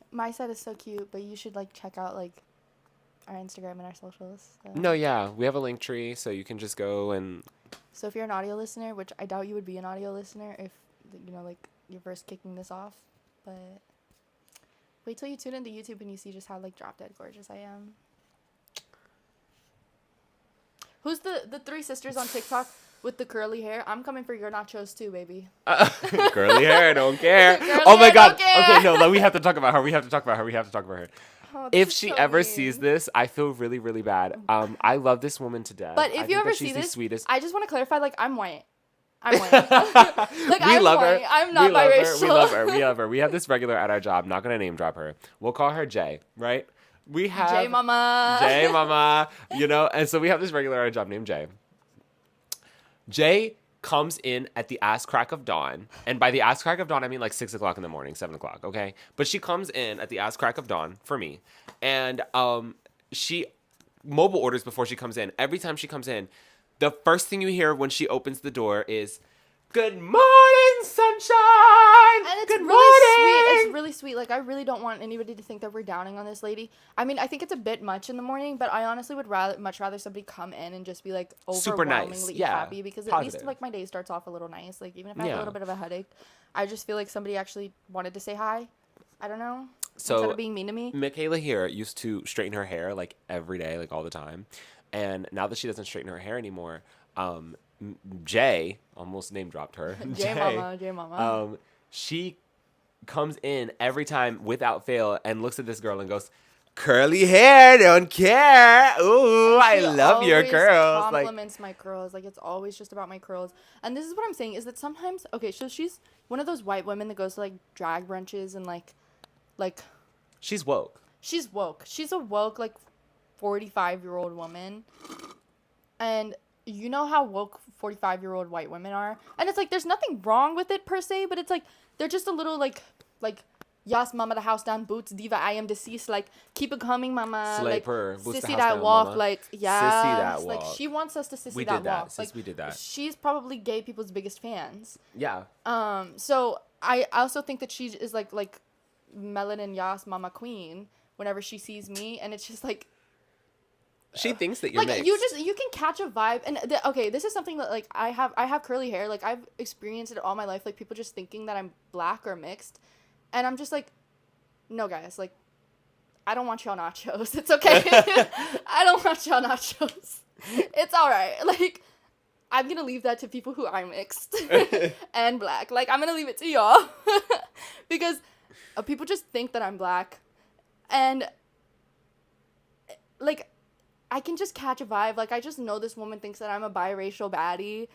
My set is so cute, but you should, like, check out, like, our Instagram and our socials. So. No, yeah. We have a link tree, so you can just go and... So if you're an audio listener, which I doubt you would be an audio listener if, you know, like, you're first kicking this off, but wait till you tune into YouTube and you see just how, like, drop dead gorgeous I am. Who's the 3 sisters on TikTok with the curly hair? I'm coming for your nachos too, baby. Curly hair, don't care. Curly Oh my hair, God. don't care. Okay, no, we have to talk about her. Oh, If she ever sees this, I feel really, really bad. I love this woman to death. But I if you think ever that see she's the this, sweetest. I just want to clarify, like, I'm white. Like, We I'm love white. her. I'm not biracial. We love her. We have this regular at our job. Not gonna name drop her. We'll call her Jay, right? We have Jay Mama. Jay Mama. You know, and so we have this regular at our job named Jay. Jay comes in at the ass crack of dawn, and by the ass crack of dawn, I mean like 6 o'clock in the morning, 7 o'clock. Okay, but she comes in at the ass crack of dawn for me, and she mobile orders before she comes in. Every time she comes in, the first thing you hear when she opens the door is, "Good morning, sunshine." And it's Good really morning. sweet. It's really sweet. Like, I really don't want anybody to think that we're downing on this lady. I mean, I think it's a bit much in the morning, but I honestly would much rather somebody come in and just be, like, Super nice. overwhelmingly Yeah. happy, because at Positive. least, like, my day starts off a little nice. Like, even if I have Yeah. a little bit of a headache, I just feel like somebody actually wanted to say hi. I don't know. So instead of being mean to me. Michaela here used to straighten her hair like every day, like all the time, and now that she doesn't straighten her hair anymore, Jay, almost name dropped her. Jay Mama. She comes in every time without fail and looks at this girl and goes, "Curly hair, don't care. Ooh, I love your curls." Like, Compliments my curls. Like, it's always just about my curls. And this is what I'm saying, is that sometimes, okay, so she's one of those white women that goes to, like, drag brunches and like she's woke. she's woke. She's a woke, like, 45-year-old woman. And you know how woke 45-year-old white women are? And it's like, there's nothing wrong with it per se, but it's like, they're just a little like, yes, mama, the house down, boots, diva, I am deceased, like, keep it coming, mama. Slay like, her, boots the sissy house that down, walk, mama. like, yeah. Sissy that Like, walk. she wants us to sissy We that did that, walk. sis, Like, we did that. she's probably gay people's biggest fans. Yeah. So I also think that she is like melanin yas mama queen whenever she sees me, and it's just like, She thinks that you're like mixed. you can catch a vibe, and okay, this is something that like I have curly hair, like I've experienced it all my life, like people just thinking that I'm black or mixed, and I'm just like, no guys, like I don't want y'all nachos. It's okay. I don't want y'all nachos. It's all right. Like I'm gonna leave that to people who are mixed and black. Like I'm gonna leave it to y'all because people just think that I'm black, and like I can just catch a vibe. Like, I just know this woman thinks that I'm a biracial baddie.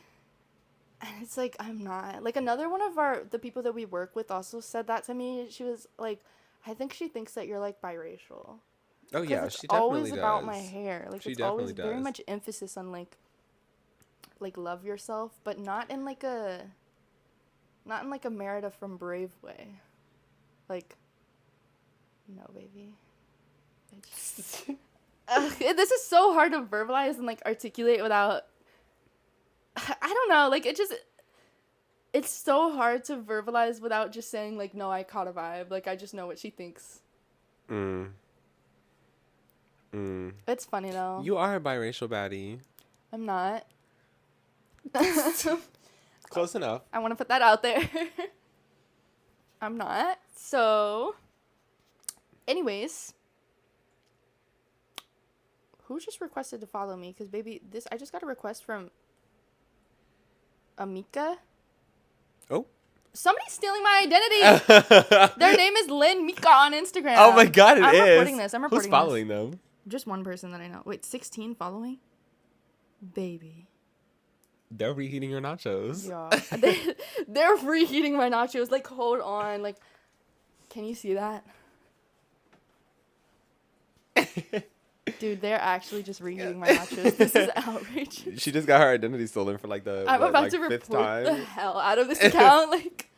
And it's like, I'm not. Like, another one of the people that we work with also said that to me. She was like, I think she thinks that you're, like, biracial. Oh, yeah, it's she definitely always does. about my hair. Like, She it's always definitely very does. much emphasis on, like, love yourself. But not in, like, a Merida from Brave way. Like, no, baby. This is so hard to verbalize and like articulate without I don't know, like it's so hard to verbalize without just saying like, no, I caught a vibe, like I just know what she thinks. It's funny though. You are a biracial baddie. I'm not. Close enough. I want to put that out there. I'm not. So anyways, who just requested to follow me? Because, baby, I just got a request from Amika. Oh. Somebody's stealing my identity. Their name is Lynn Mika on Instagram. Oh, my God, I'm reporting this. Who's following them? Just one person that I know. Wait, 16 following? Baby. They're reheating your nachos. Yeah. They're reheating my nachos. Like, hold on. Like, can you see that? Dude, they're actually just reheating my nachos. This is outrageous. She just got her identity stolen for like the I'm about to fifth report time. the hell out of this account. Like,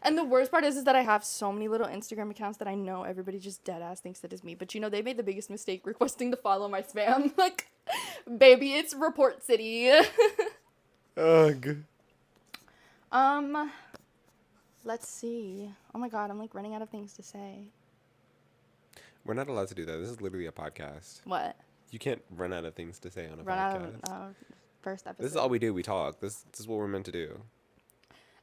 and the worst part is that I have so many little Instagram accounts that I know everybody just dead ass thinks that is me. But you know, they made the biggest mistake requesting to follow my spam. Like, baby, it's Report City. Ugh. Let's see. Oh my God, I'm like running out of things to say. We're not allowed to do that. This is literally a podcast. What? You can't run out of things to say on a Run podcast. out of first episode. This is all we do. We talk. This is what we're meant to do.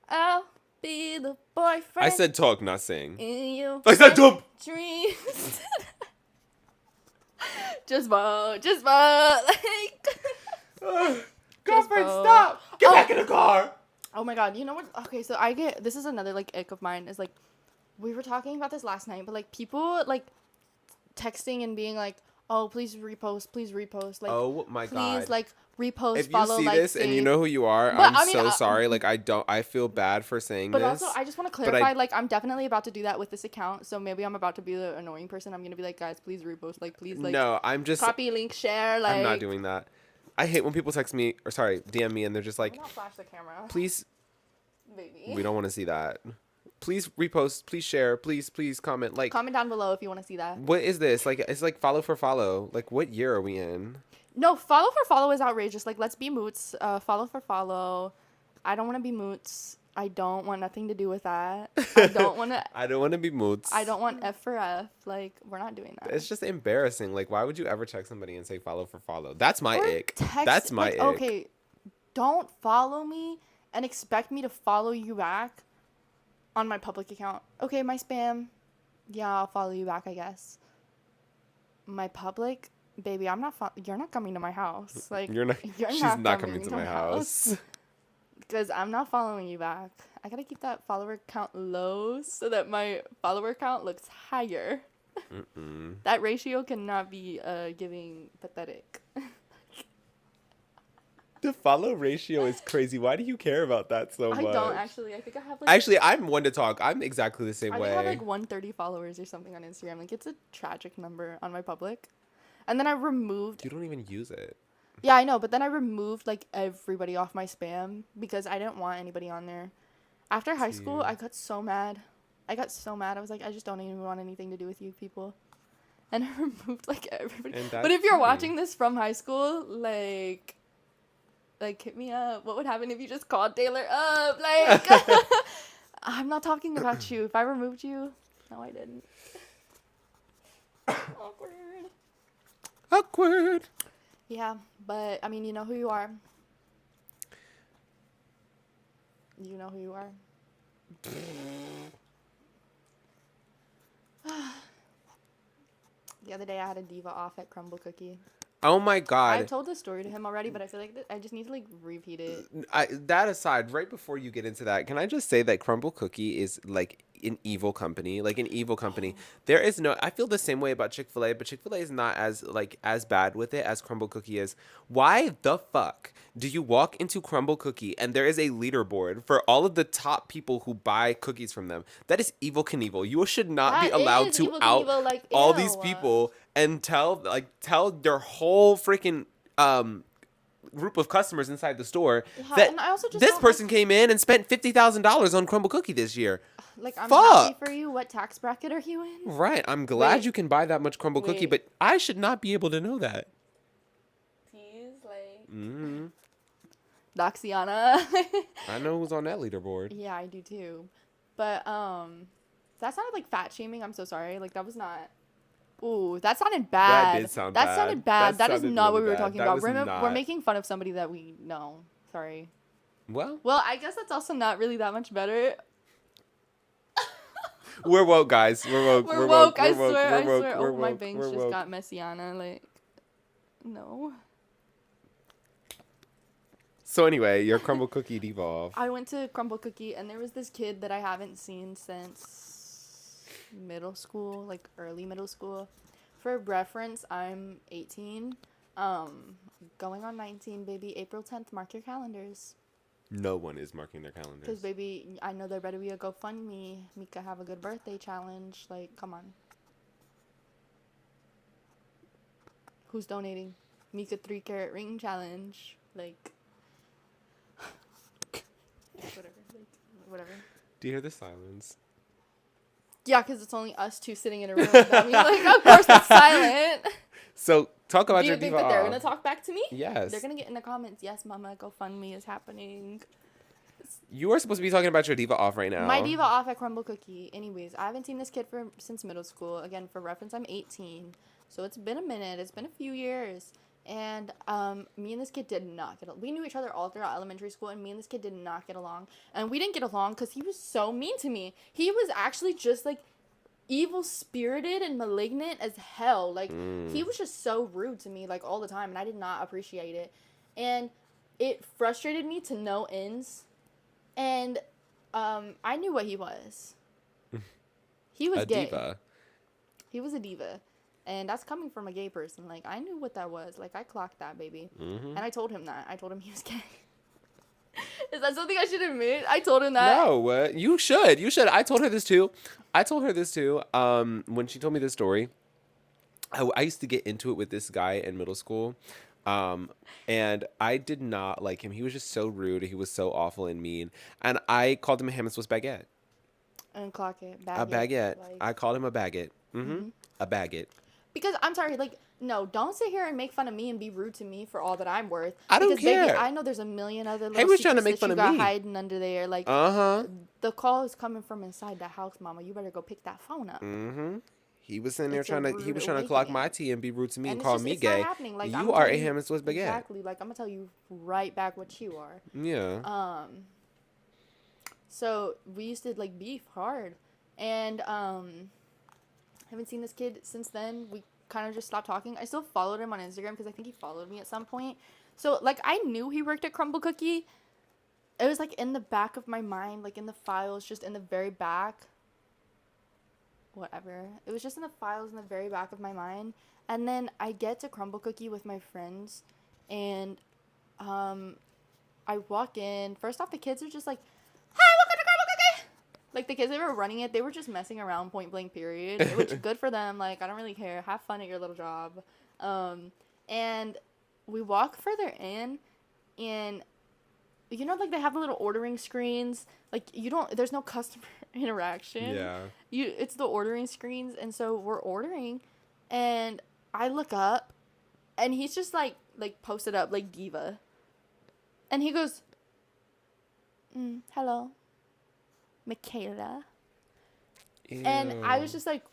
I'll be the boyfriend. I said talk, not sing. In you. I said jump. Dreams. Just vote. Like. Girlfriend, stop. Get back in the car. Oh my God. You know what? Okay, so this is another like ick of mine is like, we were talking about this last night, but like people like texting and being like, oh, please repost. Like, oh my God. Please like repost, if follow, you see like, this save. and you know who you are, But, I'm so sorry. Like, I feel bad for saying but this. also, I just want to clarify, like, I'm definitely about to do that with this account, so maybe I'm about to be the annoying person. I'm going to be like, guys, please repost, like, please, like, no, I'm just copy, link, share, like. I'm not doing that. I hate when people text me, or sorry, DM me, and they're just like, Not flash the camera. please, Baby. we don't want to see that. Please repost, please share, please comment. Like, comment down below if you want to see that. what is this? Like, it's like follow for follow. Like, what year are we in? No, follow for follow is outrageous. Like, let's be moots. Follow for follow. I don't want to be moots. I don't want nothing to do with that. I don't want to. I don't want to be moots. I don't want F for F. Like, we're not doing that. It's just embarrassing. Like, why would you ever text somebody and say follow for follow? That's my Or ick. text, That's my like, ick. Okay, don't follow me and expect me to follow you back on my public account. Okay, my spam. Yeah, I'll follow you back, I guess. My public, baby, I'm not. You're not coming to my house. Like, You're not. She's not coming to my house. Because I'm not following you back. I gotta keep that follower count low so that my follower count looks higher. That ratio cannot be giving pathetic. The follow ratio is crazy. Why do you care about that so much? I don't actually. I think I have like. Actually, I'm one to talk. I'm exactly the same I way. think I have like 130 followers or something on Instagram. Like, it's a tragic number on my public. And then I removed. You don't even use it. Yeah, I know, but then I removed like everybody off my spam because I didn't want anybody on there. After high school, I got so mad. I was like, I just don't even want anything to do with you people. And I removed like everybody. But if you're watching this from high school, like hit me up. What would happen if you just called Taylor up? Like, I'm not talking about you. If I removed you, no, I didn't. Awkward. Yeah, but I mean, you know who you are. You know who you are. The other day I had a diva off at Crumbl Cookie. Oh my I God. told this story to him already, but I feel like I just need to like repeat it. That aside, right before you get into that, can I just say that Crumbl Cookie is like an evil company, like an evil company. There is no, I feel the same way about Chick-fil-A, but Chick-fil-A is not as bad with it as Crumbl Cookie is. Why the fuck do you walk into Crumbl Cookie and there is a leaderboard for all of the top people who buy cookies from them? That is evil Knievel. You should not be That allowed is to Evel out Knievel, like, all these ew. people and tell their whole freaking group of customers inside the store Yeah, that and I also just this don't person came in and spent $50,000 on Crumbl Cookie this year. like I'm Fuck. happy for you. What tax bracket are you in? Right. I'm glad Wait. you can buy that much Crumbl Cookie, Wait. but I should not be able to know that. Tease like Hmm. Doxiana. I know who's on that leaderboard. Yeah, I do too. But that sounded like fat shaming. I'm so sorry. Like that was not. Ooh, that sounded bad. That did sound That bad. sounded bad. That That is sounded not what really we were bad. talking That about. was We're not. making fun of somebody that we know. Sorry. Well, Well, I guess that's also not really that much better. we're woke, guys. We're woke. We're woke. I We're woke. swear. I We're woke. swear. We're Oh, my woke. bangs We're just woke. got messiana. Like, no. So anyway, your Crumbl Cookie devolve. I went to Crumbl Cookie, and there was this kid that I haven't seen since middle school, like early middle school. For reference, I'm 18. Going on 19, baby. April 10th. Mark your calendars. No one is marking their Because, calendars. baby, I know there better be a GoFundMe. Mika have a good birthday challenge. Like, come on. Who's donating? Mika 3-carat ring challenge. Like, whatever. Like, whatever. Do you hear the silence? Yeah, because it's only us two sitting in a room. I mean, like, of course it's silent. So talk about Do your you think diva that they're off. going to talk back to me? Yes. They're going to get in the comments, yes, mama, GoFundMe is happening. You are supposed to be talking about your diva off right now. My diva off at Crumbl Cookie. Anyways, I haven't seen this kid since middle school. Again, for reference, I'm 18. So it's been a minute. It's been a few years. And me and this kid did not get along. We knew each other all throughout elementary school, and me and this kid did not get along. And we didn't get along because he was so mean to me. He was actually just, like, evil-spirited and malignant as hell. Like, he was just so rude to me, like, all the time, and I did not appreciate it. And it frustrated me to no ends. And I knew what he was. He was a gay. diva. He was a diva. And that's coming from a gay person. Like, I knew what that was. Like, I clocked that, baby. Mm-hmm. And I told him that. I told him he was gay. Is that something I should admit? I told him that. No, you should. You should. I told her this too. When she told me this story. I used to get into it with this guy in middle school. And I did not like him. He was just so rude. He was so awful and mean. And I called him a ham and Swiss baguette. And clock it. A baguette. Like, I called him a baguette. Mm-hmm. A baguette. because I'm sorry, like, no, don't sit here and make fun of me and be rude to me for all that I'm worth. I don't because, baby, care. I know there's a million other little He was trying to secrets make that fun you of got me. hiding under there. Like, Uh-huh. the call is coming from inside the house, mama. You better go pick that phone up. Mm-hmm. He was in there It's a trying to rude clock awakening. my tea and be rude to me and it's call just- me it's gay. Not happening. Like, You I'ma are tell a ham and Swiss baguette. Exactly. Like, I'm gonna tell you right back what you are. Yeah. So we used to like beef hard, and haven't seen this kid since then. We kind of just stopped talking. I still followed him on Instagram because I think he followed me at some point. So like I knew he worked at Crumbl Cookie. It was like in the back of my mind, like in the files, just in the very back. Whatever. It was just in the files in the very back of my mind. And then I get to Crumbl Cookie with my friends, and I walk in. First off, the kids are just like, "Hi, welcome to Crumbl Cookie." Like, the kids that were running it, they were just messing around, point blank, period. Which, good for them. Like, I don't really care. Have fun at your little job. And we walk further in, and, you know, like, they have the little ordering screens. Like, there's no customer interaction. Yeah. It's the ordering screens, and so we're ordering, and I look up, and he's just, like posted up, like, diva. And he goes, hello, Michaela. Ew. And I was just like,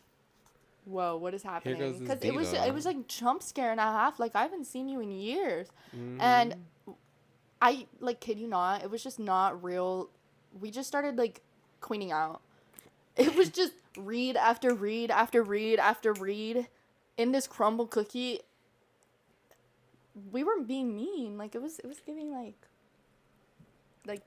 whoa, what is happening? goes this Because diva. it was like jump scare and a half. Like I haven't seen you in years, Mm-hmm. and I like kid you not, it was just not real. We just started like queening out. It was just read after read after read after read in this crumbl cookie. We weren't being mean. Like it was giving like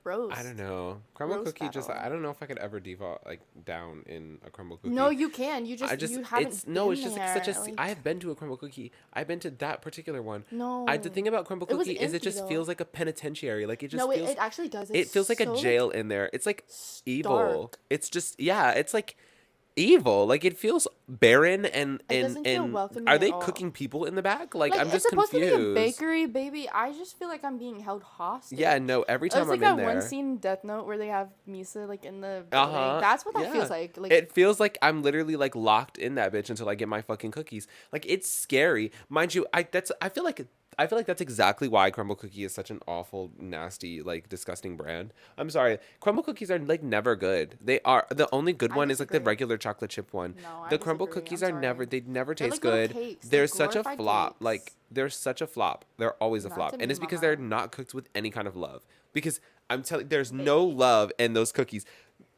roast. I don't know. Crumble Roast cookie just battle. I don't know if I could ever default like down in a crumble cookie. No, you can. You I just you haven't it's been no, it's just like there. such a Like, I have been to a crumble cookie. I've been to that particular one. no. The thing about crumble It was cookie is it empty, just though. feels like a penitentiary. Like it just No, feels it actually does. it feels like so, a jail in there. It's like evil. stark. It's just it's like evil. Like it feels barren and It doesn't feel welcoming are at they all. cooking people in the back? Like I'm it's just supposed confused. to be a bakery, baby. I just feel like I'm being held hostage. Yeah, no, every time It's I'm like in that there. one scene in Death Note where they have Misa like in the building. Uh-huh. That's what that Yeah. feels like. Like It feels like I'm literally like locked in that bitch until I get my fucking cookies. Like it's scary, mind you. I feel like that's exactly why Crumble Cookie is such an awful, nasty, like disgusting brand. I'm sorry, Crumble Cookies are like never good. They are the only good I one is like the disagree. regular chocolate chip one. No, I The Crumble disagree. Cookies I'm are never sorry. they never They're taste like little good. cakes, They're like such a glorified flop. cakes. Like they're such a flop. They're always a Not flop, to and me, it's because mama. they're not cooked with any kind of love. Because I'm telling, there's no love in those cookies.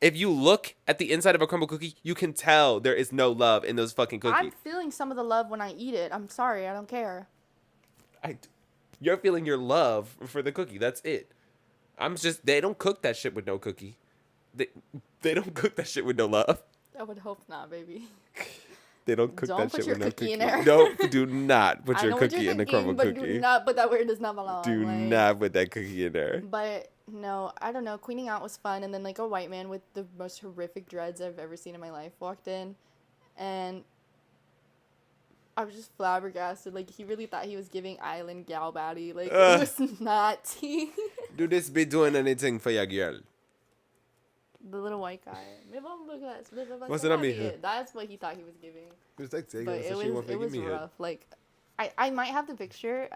If you look at the inside of a crumble cookie, you can tell there is no love in those fucking cookies. I'm feeling some of the love when I eat it. I'm sorry, I don't care. You're feeling your love for the cookie. That's it. They don't cook that shit with no cookie. They don't cook that shit with no love. I would hope not, baby. They don't cook Don't that put shit your with no cookie cookie. in there. No, do not put I your know what cookie you're in the thinking, crumble but cookie. do not put that where it does not belong. Do like- not put that cookie in there. But no, I don't know. Queening out was fun, and then like a white man with the most horrific dreads I've ever seen in my life walked in, and I was just flabbergasted. Like he really thought he was giving Island gal baddie. Like it was not tea. Do this be doing anything for your girl? The little white guy. What's it on me? That's what he thought he was giving. It's like saying But it was rough. Like I might have the picture.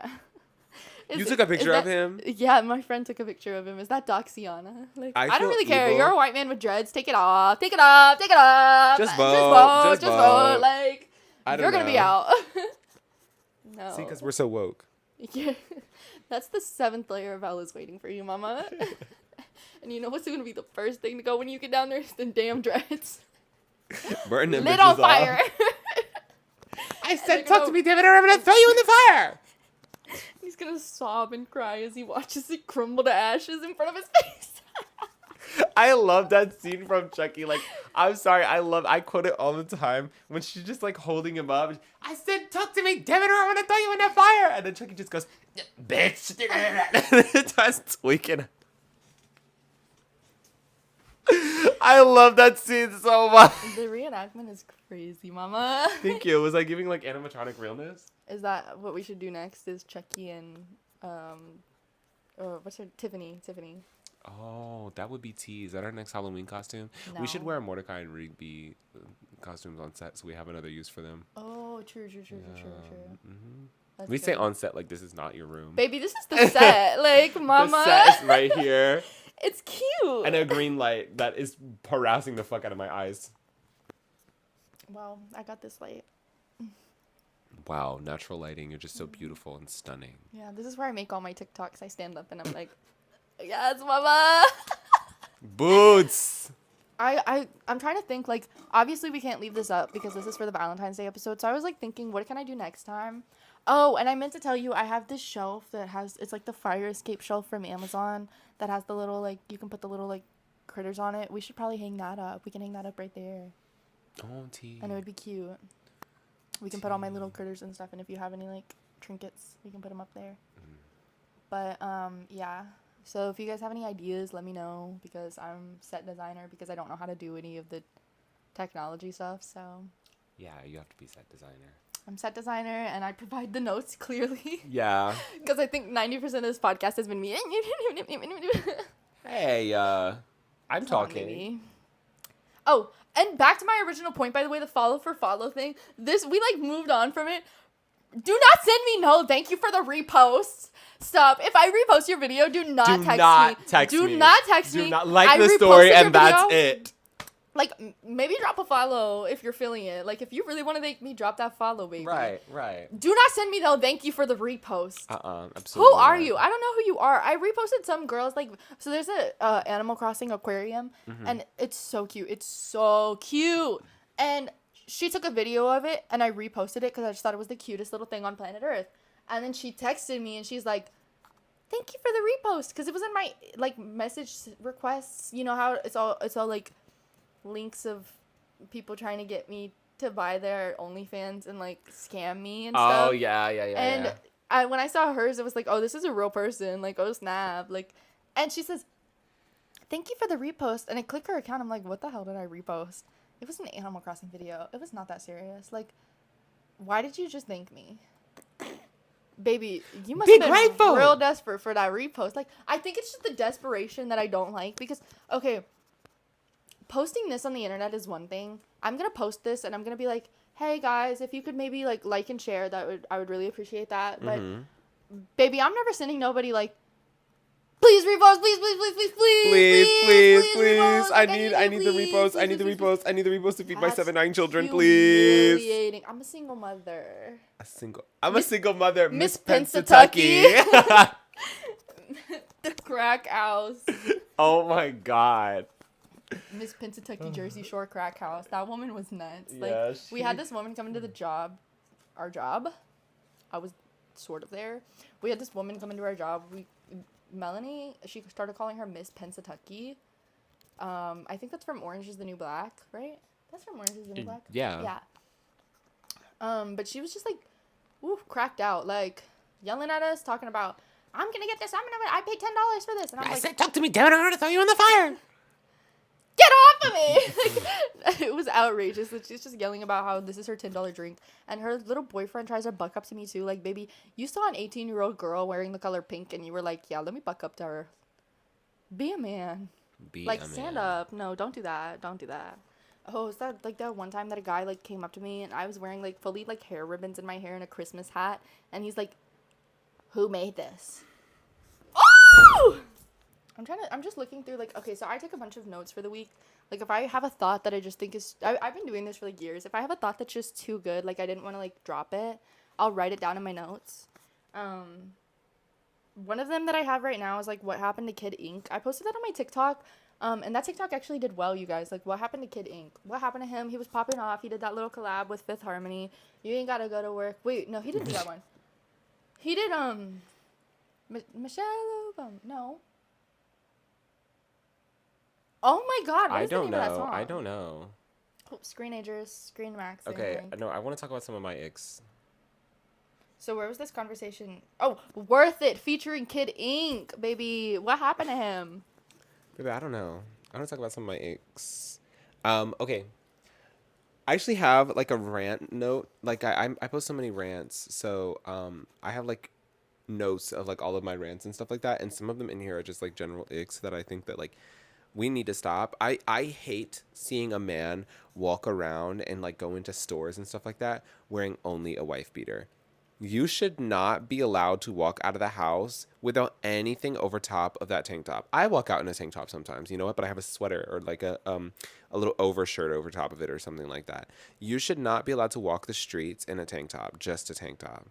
You took a picture of him? Yeah, my friend took a picture of him. Is that Doxiana? Like I I don't feel really care. evil. You're a white man with dreads. Take it off. Take it off. Take it off. Just Just vote. Just vote. vote. Like I don't you're gonna be know. out. No. See, because we're so woke. Yeah. That's the 7th layer of hell is waiting for you, mama. And you know what's gonna be the first thing to go when you get down there is the damn dreads. Burn them Lit bitches on off. fire. I they're said, talk to gonna- me, David, or I'm gonna throw you in the fire. He's gonna sob and cry as he watches it crumble to ashes in front of his face. I love that scene from Chucky. Like, I'm sorry, I quote it all the time when she's just like holding him up. I said, talk to me, damn it, or I'm gonna throw you in that fire. And then Chucky just goes, bitch. And it starts tweaking. I love that scene so much. The reenactment is crazy, mama. Thank you. Was I giving like animatronic realness? Is that what we should do next? Is Chucky and what's her Tiffany? Oh, that would be T. Is that our next Halloween costume? We should No. wear Mordecai and Rigby costumes on set so we have another use for them. Oh, true. Mm-hmm. That's We say good. on set like this is not your room. Baby, this is the set. Like, mama. The set is right here. It's cute. And a green light that is harassing the fuck out of my eyes. Well, I got this light. Wow, natural lighting. You're just so beautiful and stunning. Yeah, this is where I make all my TikToks. I stand up and I'm like, yes, mama. Boots. I'm trying to think, like, obviously we can't leave this up because this is for the Valentine's Day episode. So I was like thinking, what can I do next time? Oh, and I meant to tell you, I have this shelf that has, it's like the fire escape shelf from Amazon that has the little, like, you can put the little, like, critters on it. We should probably hang that up. We can hang that up right there. Oh, T. And it would be cute. We can put all my little critters and stuff. And if you have any, like, trinkets, we can put them up there. But, yeah. So if you guys have any ideas, let me know because I'm set designer because I don't know how to do any of the technology stuff. So Yeah, you have to be set designer. I'm set designer and I provide the notes clearly Yeah. because I think 90% of this podcast has been me. Hey, I'm Come on, talking. baby. Oh, and back to my original point, by the way, the follow for follow thing. This, we like moved on from it. Do not send me no thank you for the reposts. Stop. If I repost your video, do not text me. Text Do me. not text me. Do not like I the reposted story your and that's video. it. Like, maybe drop a follow if you're feeling it. Like, if you really want to make me drop that follow, baby. Right. Do not send me, though, thank you for the repost. Absolutely. Who are you? I don't know who you are. I reposted some girls, like, so there's a Animal Crossing aquarium, and it's so cute. It's so cute. And she took a video of it, and I reposted it because I just thought it was the cutest little thing on planet Earth. And then she texted me, and she's like, thank you for the repost, because it was in my, like, message requests. You know how it's all like, links of people trying to get me to buy their OnlyFans and, like, scam me and stuff. Oh, yeah. And when I saw hers, it was like, oh, this is a real person. Like, oh, snap. Like, and she says, thank you for the repost. And I click her account. I'm like, what the hell did I repost? It was an Animal Crossing video. It was not that serious. Like, why did you just thank me? Baby, you must have been grateful. Real desperate for that repost. Like, I think it's just the desperation that I don't like. Because, okay, posting this on the internet is one thing. I'm going to post this and I'm going to be like, hey, guys, if you could maybe, like and share, I would really appreciate that. But, baby, I'm never sending nobody, like, please repost, please repost. I need the repost. I need the repost. I need the repost to feed my 7-9 children, Humiliating. please. I'm a single mother. I'm a single mother, Miss Pensatucky. Pensatucky. The crack house. Oh my God. Miss Pensatucky Jersey Shore crack house. That woman was nuts. Like, Yeah, we had this woman come into the job. Our job. I was sort of there. We had this woman come into our job. Melanie, she started calling her Miss Pensatucky. I think that's from Orange is the New Black, right? That's from Orange is the New Black? Yeah. But she was just like, cracked out. Like, yelling at us, talking about, I'm gonna get this, I paid $10 for this. And I'm like, talk to me, damn it, I'm gonna throw you in the fire. get off of me! Like, it was outrageous. Like, she's just yelling about how this is her $10 drink. And her little boyfriend tries to buck up to me too. Like, baby, you saw an 18-year-old girl wearing the color pink and you were like, yeah, let me buck up to her. Be a man. Stand up. No, don't do that. Don't do that. Oh, is that like that one time that a guy like came up to me and I was wearing like fully like hair ribbons in my hair and a Christmas hat. And he's like, who made this? Oh! I'm just looking through, like, okay, so I took a bunch of notes for the week. Like, if I have a thought that I just think is, I've been doing this for, like, years. If I have a thought that's just too good, like, I didn't want to, like, drop it, I'll write it down in my notes. One of them that I have right now is, like, what happened to Kid Ink. I posted that on my TikTok, and that TikTok actually did well, you guys. Like, what happened to Kid Ink? What happened to him? He was popping off. He did that little collab with Fifth Harmony. You ain't gotta go to work. Wait, no, he didn't do that one. He did, Michelle Obama. No. Oh my God! What is the name of that song? I don't know. Oh, Screenagers, Screen Max. Okay, no, I want to talk about some of my icks. So where was this conversation? Oh, Worth It featuring Kid Ink, baby. What happened to him? Baby, I don't know. I want to talk about some of my icks. Okay. I actually have like a rant note. Like I post so many rants, so I have like notes of like all of my rants and stuff like that, and some of them in here are just like general icks that I think that like we need to stop. I hate seeing a man walk around and like go into stores and stuff like that wearing only a wife beater. You should not be allowed to walk out of the house without anything over top of that tank top. I walk out in a tank top sometimes, you know what? But I have a sweater or like a little overshirt over top of it or something like that. You should not be allowed to walk the streets in a tank top, just a tank top.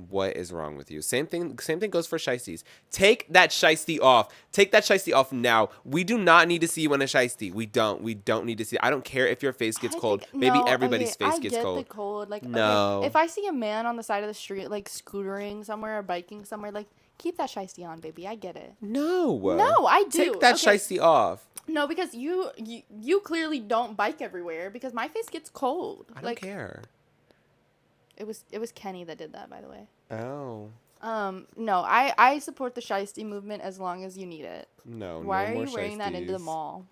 What is wrong with you? Same thing goes for shiesties. Take that shiesty off. Take that shiesty off now. We do not need to see you in a shiesty. We don't need to see. I don't care if your face gets cold. Maybe everybody's face gets cold. I get the cold. Like, no. Okay, if I see a man on the side of the street, like scootering somewhere or biking somewhere, like keep that shiesty on, baby. I get it. No, I do. Take that shiesty off. No, because you clearly don't bike everywhere because my face gets cold. I don't care. It was Kenny that did that, by the way. Oh. No, I support the shiesty movement as long as you need it. No, Why no are more you wearing that into the shiesties. mall?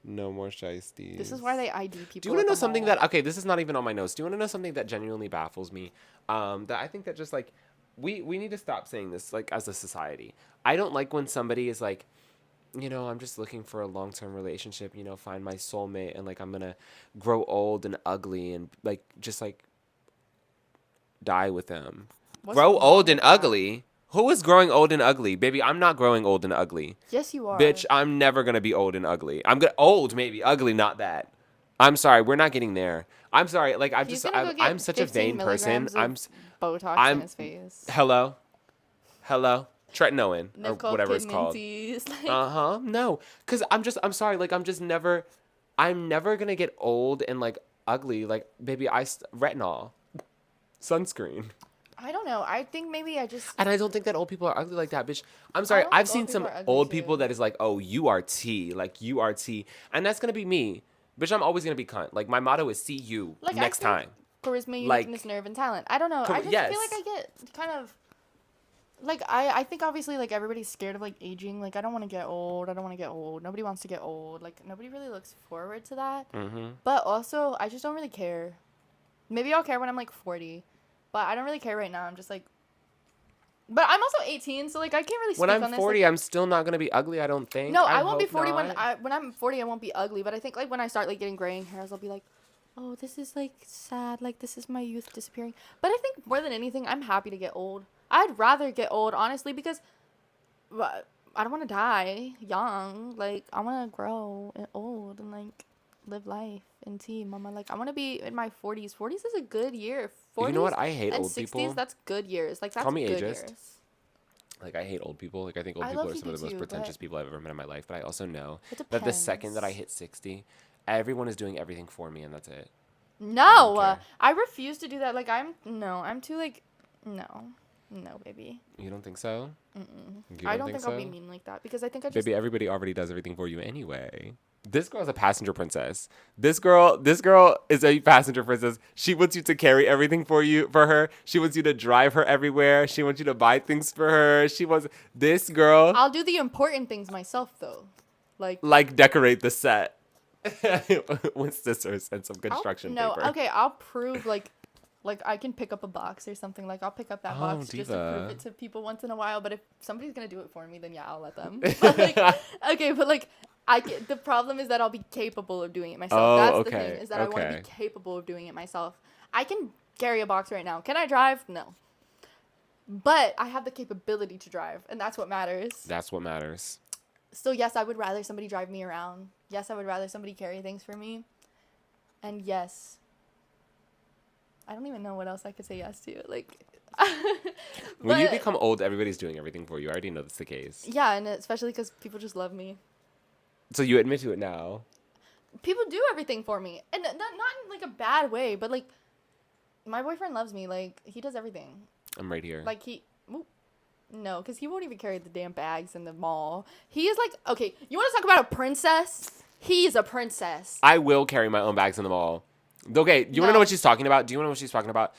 No more shiesties. This is why they ID people. Do you want to know something that, okay, this is not even on my notes. Do you want to know something that genuinely baffles me? That I think that just like, we need to stop saying this like as a society. I don't like when somebody is like, you know, I'm just looking for a long-term relationship, you know, find my soulmate and like I'm going to grow old and ugly and like just like die with them. What's Grow wrong old with and that? ugly. Who is growing old and ugly? Baby, I'm not growing old and ugly. Yes, you are. Bitch, I'm never going to be old and ugly. Old, maybe. Ugly, not that. I'm sorry. We're not getting there. I'm sorry. Like, I'm such a vain person. Botox in his face. Hello? Tretinoin, or Nicole whatever it's called. Like, No. Because I'm sorry. Like, I'm never going to get old and, like, ugly. Like, baby, retinol. Sunscreen. I don't know. I think maybe And I don't think that old people are ugly like that, bitch. I'm sorry. I've seen some old people that is like, oh, you are T. Like, you are T. And that's going to be me. Bitch, I'm always going to be cunt. Like, my motto is see you like, next time. Charisma, uniqueness, nerve, and talent. I don't know. I just feel like I get kind of... Like, I think obviously, like, everybody's scared of, like, aging. Like, I don't want to get old. Nobody wants to get old. Like, nobody really looks forward to that. Mm-hmm. But also, I just don't really care. Maybe I'll care when I'm, like, 40. But I don't really care right now. I'm just, like... But I'm also 18, so, like, I can't really speak on this. When I'm 40, I'm still not going to be ugly, I don't think. No, I won't be 40 when I'm 40, I won't be ugly. But I think, like, when I start, like, getting graying hairs, I'll be like, oh, this is, like, sad. Like, this is my youth disappearing. But I think more than anything, I'm happy to get old. I'd rather get old, honestly, because I don't want to die young. Like, I want to grow old and, like, live life and tea, mama. Like, I want to be in my 40s. 40s is a good year. 40s you know what? I hate and old 60s, people. that's good years. Like, that's Call me good ageist. years. Like, I hate old people. Like, I think old I people love are some you of the most too, pretentious but people I've ever met in my life. But I also know it that the second depends. that I hit 60, everyone is doing everything for me, and that's it. No, I refuse to do that. Like, I'm too, like, no, baby. You don't think so? I don't think I'll be mean like that because I think I just... Baby, everybody already does everything for you anyway. This girl's a passenger princess. This girl is a passenger princess. She wants you to carry everything for her. She wants you to drive her everywhere. She wants you to buy things for her. This girl. I'll do the important things myself though. Like decorate the set. With scissors and some construction paper. Okay, I'll prove like I can pick up a box or something. Like, I'll pick up that box Diva. just to prove it to people once in a while. But if somebody's going to do it for me, then yeah, I'll let them. But the problem is that I'll be capable of doing it myself. Oh, That's okay. the thing, is that I want to be capable of doing it myself. I can carry a box right now. Can I drive? No. But I have the capability to drive, and that's what matters. That's what matters. So, yes, I would rather somebody drive me around. Yes, I would rather somebody carry things for me. And yes... I don't even know what else I could say yes to. Like, when you become old, everybody's doing everything for you. I already know that's the case. Yeah, and especially because people just love me. So you admit to it now. People do everything for me, and not in like a bad way, but like, my boyfriend loves me. Like, he does everything. I'm right here. Like no, because he won't even carry the damn bags in the mall. He is like, okay, you want to talk about a princess? He's a princess. I will carry my own bags in the mall. Okay, you want to know what she's talking about? Do you want to know what she's talking about?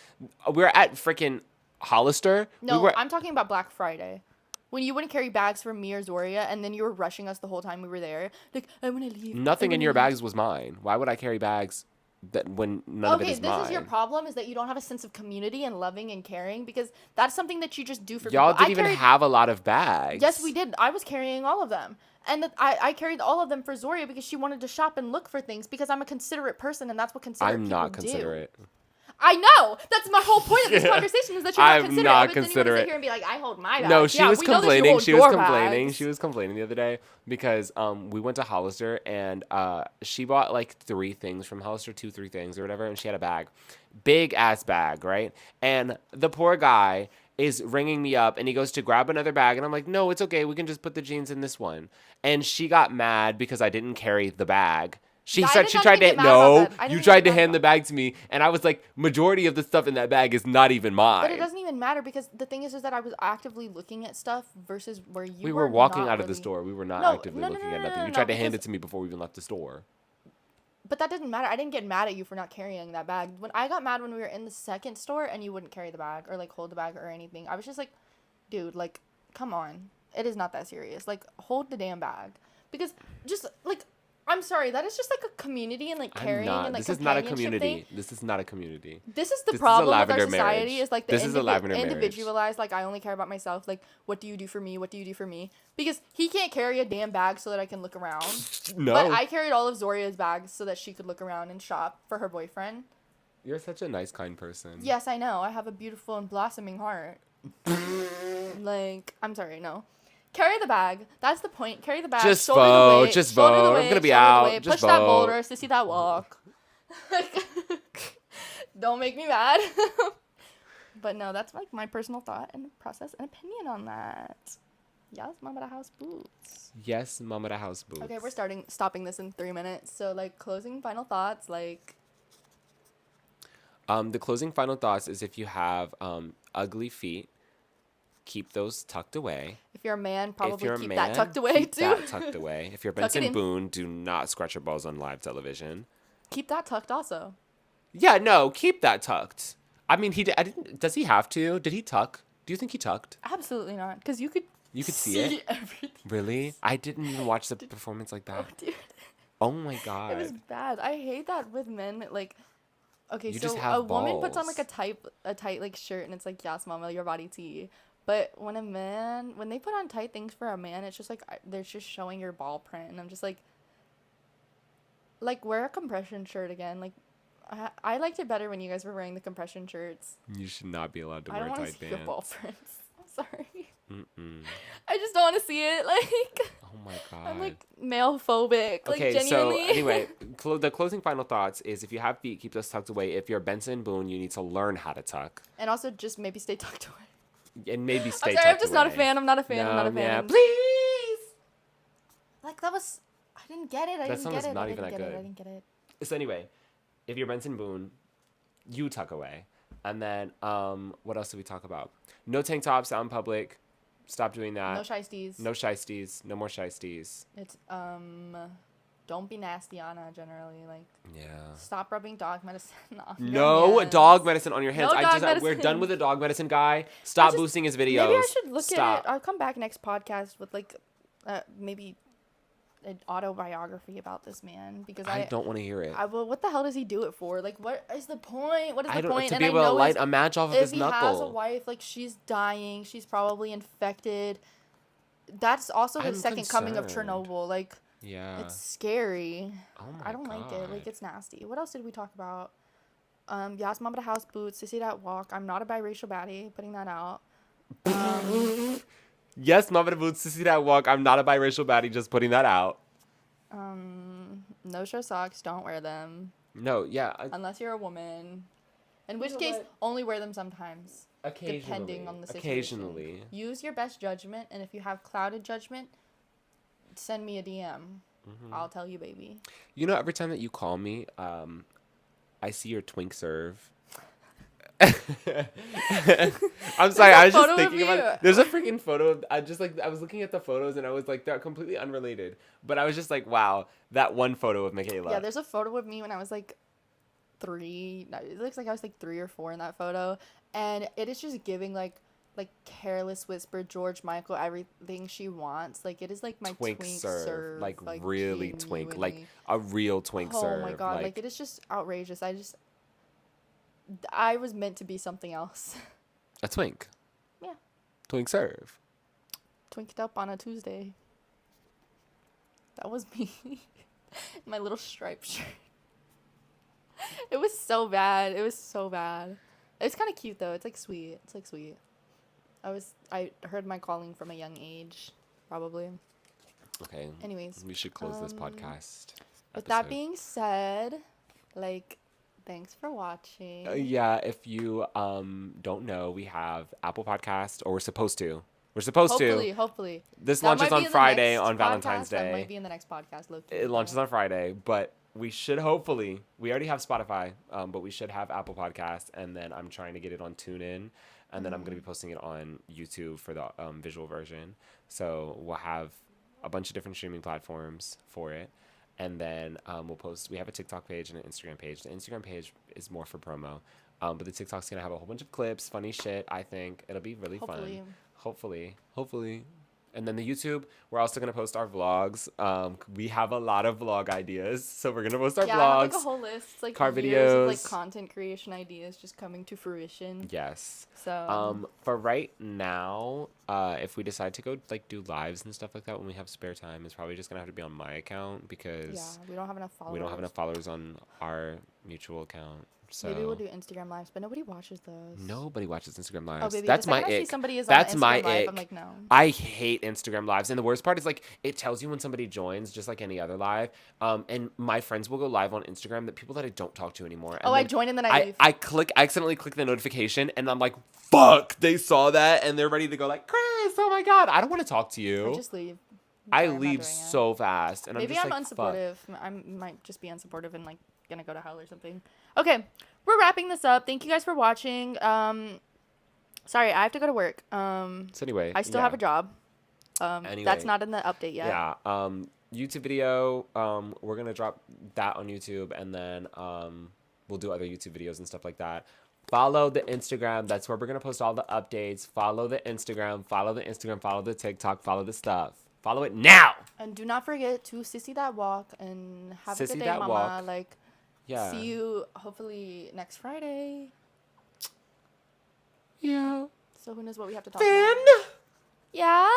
We're at freaking Hollister. No, I'm talking about Black Friday. When you wouldn't carry bags for me or Zoria, and then you were rushing us the whole time we were there. Like, I want to leave. Nothing in your bags was mine. Why would I carry bags when none of it is mine? Okay, this is your problem, is that you don't have a sense of community and loving and caring, because that's something that you just do for Y'all people. didn't even have a lot of bags. Yes, we did. I was carrying all of them. And I carried all of them for Zoria because she wanted to shop and look for things, because I'm a considerate person, and that's what considerate people do. I'm not considerate. I know. That's my whole point of this conversation, is that you're not considerate. Not but considerate. Then you want to sit here and be like, I hold my bag. No, she was complaining. She was complaining the other day because we went to Hollister, and she bought like 3 things from Hollister, 2-3 things or whatever, and she had a bag. Big ass bag, right? And the poor guy is ringing me up, and he goes to grab another bag, and I'm like, no, it's okay. We can just put the jeans in this one. And she got mad because I didn't carry the bag. You tried to hand the bag to me, and I was like, majority of the stuff in that bag is not even mine. But it doesn't even matter, because the thing is that I was actively looking at stuff versus where you were. We were walking out of the store. We were not actively looking at nothing. You tried to hand it to me before we even left the store. But that didn't matter. I didn't get mad at you for not carrying that bag. When I got mad when we were in the second store and you wouldn't carry the bag or like hold the bag or anything, I was just like, dude, like, come on. It is not that serious. Like, hold the damn bag. Because just like, I'm sorry, that is just like a community and like caring and like companionship thing. This is not a community. This is the problem with our society, marriage. is like this is a Lavender individualized, like, I only care about myself. Like, what do you do for me? What do you do for me? Because he can't carry a damn bag so that I can look around. No. But I carried all of Zoria's bags so that she could look around and shop for her boyfriend. You're such a nice, kind person. Yes, I know. I have a beautiful and blossoming heart. Like, I'm sorry, no. Carry the bag. That's the point. Carry the bag. Just shoulder the vote. weight. Just shoulder vote. The I'm weight, gonna be shoulder the out. weight, Just push that vote. boulder. Sissy that walk. Don't make me mad. But no, that's like my personal thought and process and opinion on that. Yes, Mama the House Boots. Yes, Mama the House Boots. Okay, we're stopping this in 3 minutes. So like closing final thoughts, like The closing final thoughts is if you have ugly feet, keep those tucked away. if you're a man, If probably you're a keep man, that tucked away keep too. that tucked away. If you're Tuck it Benson in. Boone, do not scratch your balls on live television. Keep that tucked also. Yeah, no, keep that tucked. I mean, I didn't. Does he have to? Did he tuck? Do you think he tucked? Absolutely not, because you could see it? everything. Really? I didn't even watch the performance like Oh, that. dude. Oh my god. It was bad. I hate that with men. Like, okay, You so just have a woman puts on balls. like a tight like shirt, and it's like, yes, mama, your body tea. But when they put on tight things for a man, it's just like they're just showing your ball print, and I'm just like, wear a compression shirt again. Like, I liked it better when you guys were wearing the compression shirts. You should not be allowed to I wear don't want to tight see your ball pants. prints. I'm sorry. Mm-mm. I just don't want to see it. Like, Oh my god. I'm like male phobic. Like, Okay, genuinely. so anyway, the closing final thoughts is if you have feet, keep those tucked away. If you're Benson Boone, you need to learn how to tuck. And also just maybe stay tucked away. And maybe stay I'm tucked sorry, I'm just not a away. fan. I'm not a fan. I'm not a No, yeah, fan. please. Like, that was. I didn't get it. I That didn't song get is it. not I even didn't that get it. good. I didn't get it. So anyway, if you're Benson Boone, you tuck away. And then what else did we talk about? No tank tops out in public. Stop doing that. No shiesties. No shiesties. No more shiesties. It's don't be nasty, Anna. Generally, like, Yeah. stop rubbing dog medicine on your No hands. dog medicine on your hands. No dog We're medicine. done with the dog medicine guy. Stop just- boosting his videos. Maybe I should look Stop. at it. I'll come back next podcast with like, maybe an autobiography about this man because I don't want to hear it. well, what the hell does he do it for? Like, what is the point? What is I the don't point? to And be I able to know light it's- a match off of if his he knuckle. has a wife, like, she's dying, she's probably infected. That's also the I'm second coming of concerned. Chernobyl. Like, Yeah. it's scary. Oh my I don't like it. Like, God. it's nasty. What else did we talk about? Yas Mama the House Boots, Sissy that walk. I'm not a biracial baddie, putting that out. Yes, Mama the Boots to see that walk. I'm not a biracial baddie, just putting that out. No show socks, don't wear them. No, yeah. Unless you're a woman. In which know case, what? only wear them sometimes. Occasionally. Depending on the situation. Occasionally. Use your best judgment, and if you have clouded judgment, send me a DM. I'll tell you, baby. You know, every time that you call me, I see your twink serve. I'm sorry, I was just photo of thinking about you. it. There's a freaking photo of, I was looking at the photos and I was like, they're completely unrelated. But I was just like, wow, that one photo of Michaela. Yeah, there's a photo of me when I was like 3. No, it looks like I was like 3 or 4 in that photo. And it is just giving like careless whisper, George Michael, everything she wants. Like, it is like my twink serve. Like really twink. Like genuinely. a real twink serve. Oh my god, like it is just outrageous. I was meant to be something else. A twink. Yeah. Twink serve. Twinked up on a Tuesday. That was me. My little striped shirt. It was so bad. It was so bad. It's kind of cute though. It's like sweet. It's like sweet. I heard my calling from a young age, probably. Okay. Anyways, we should close this podcast. With that episode. being said, like, thanks for watching. Yeah, if you don't know, we have Apple Podcast, or we're supposed to. We're supposed to. Hopefully. This That launches might be on in the Friday next on Valentine's podcast. That Day. might be in the next podcast, low-key. It launches on Friday, but we should hopefully. We already have Spotify, but we should have Apple Podcasts, and then I'm trying to get it on TuneIn, and then I'm going to be posting it on YouTube for the visual version. So we'll have a bunch of different streaming platforms for it. And then we'll post. We have a TikTok page and an Instagram page. The Instagram page is more for promo, but the TikTok's gonna have a whole bunch of clips, funny shit. I think it'll be really fun. Hopefully. And then the YouTube, we're also gonna post our vlogs. We have a lot of vlog ideas, so we're gonna post our I have vlogs. like a whole list. It's like car years of like videos. content creation ideas just coming to fruition. Yes. So For right now, if we decide to go like do lives and stuff like that when we have spare time, it's probably just gonna have to be on my account because Yeah, we don't have enough followers. we don't have enough followers on our mutual account. So Maybe we'll do Instagram lives, but nobody watches those. nobody watches Instagram Oh, lives. baby, That's the my second I see ick. somebody is That's on my Instagram live, ick. I'm like, no. I hate Instagram lives, and the worst part is like it tells you when somebody joins, just like any other live. And my friends will go live on Instagram, that people that I don't talk to anymore. And Oh, I join and then I leave. I accidentally click the notification, and I'm like, fuck, they saw that, and they're ready to go like, Chris, oh my god, I don't want to talk to you. I just leave. I Sorry, I'm not leave doing it. so fast, and Maybe I'm I'm just like, unsupportive. I might just be unsupportive and like gonna go to hell or something. Okay, we're wrapping this up. Thank you guys for watching. Sorry, I have to go to work. So anyway, I still have a job. Anyway. That's not in the update yet. Yeah. YouTube video. We're gonna drop that on YouTube, and then we'll do other YouTube videos and stuff like that. Follow the Instagram. That's where we're gonna post all the updates. Follow the Instagram. Follow the Instagram. Follow the TikTok. Follow the stuff. Follow it now. And do not forget to sissy that walk and have a Sissy good day, that mama. walk. Like, Yeah. see you hopefully next Friday. Yeah. So who knows what we have to talk Finn. about? Yeah.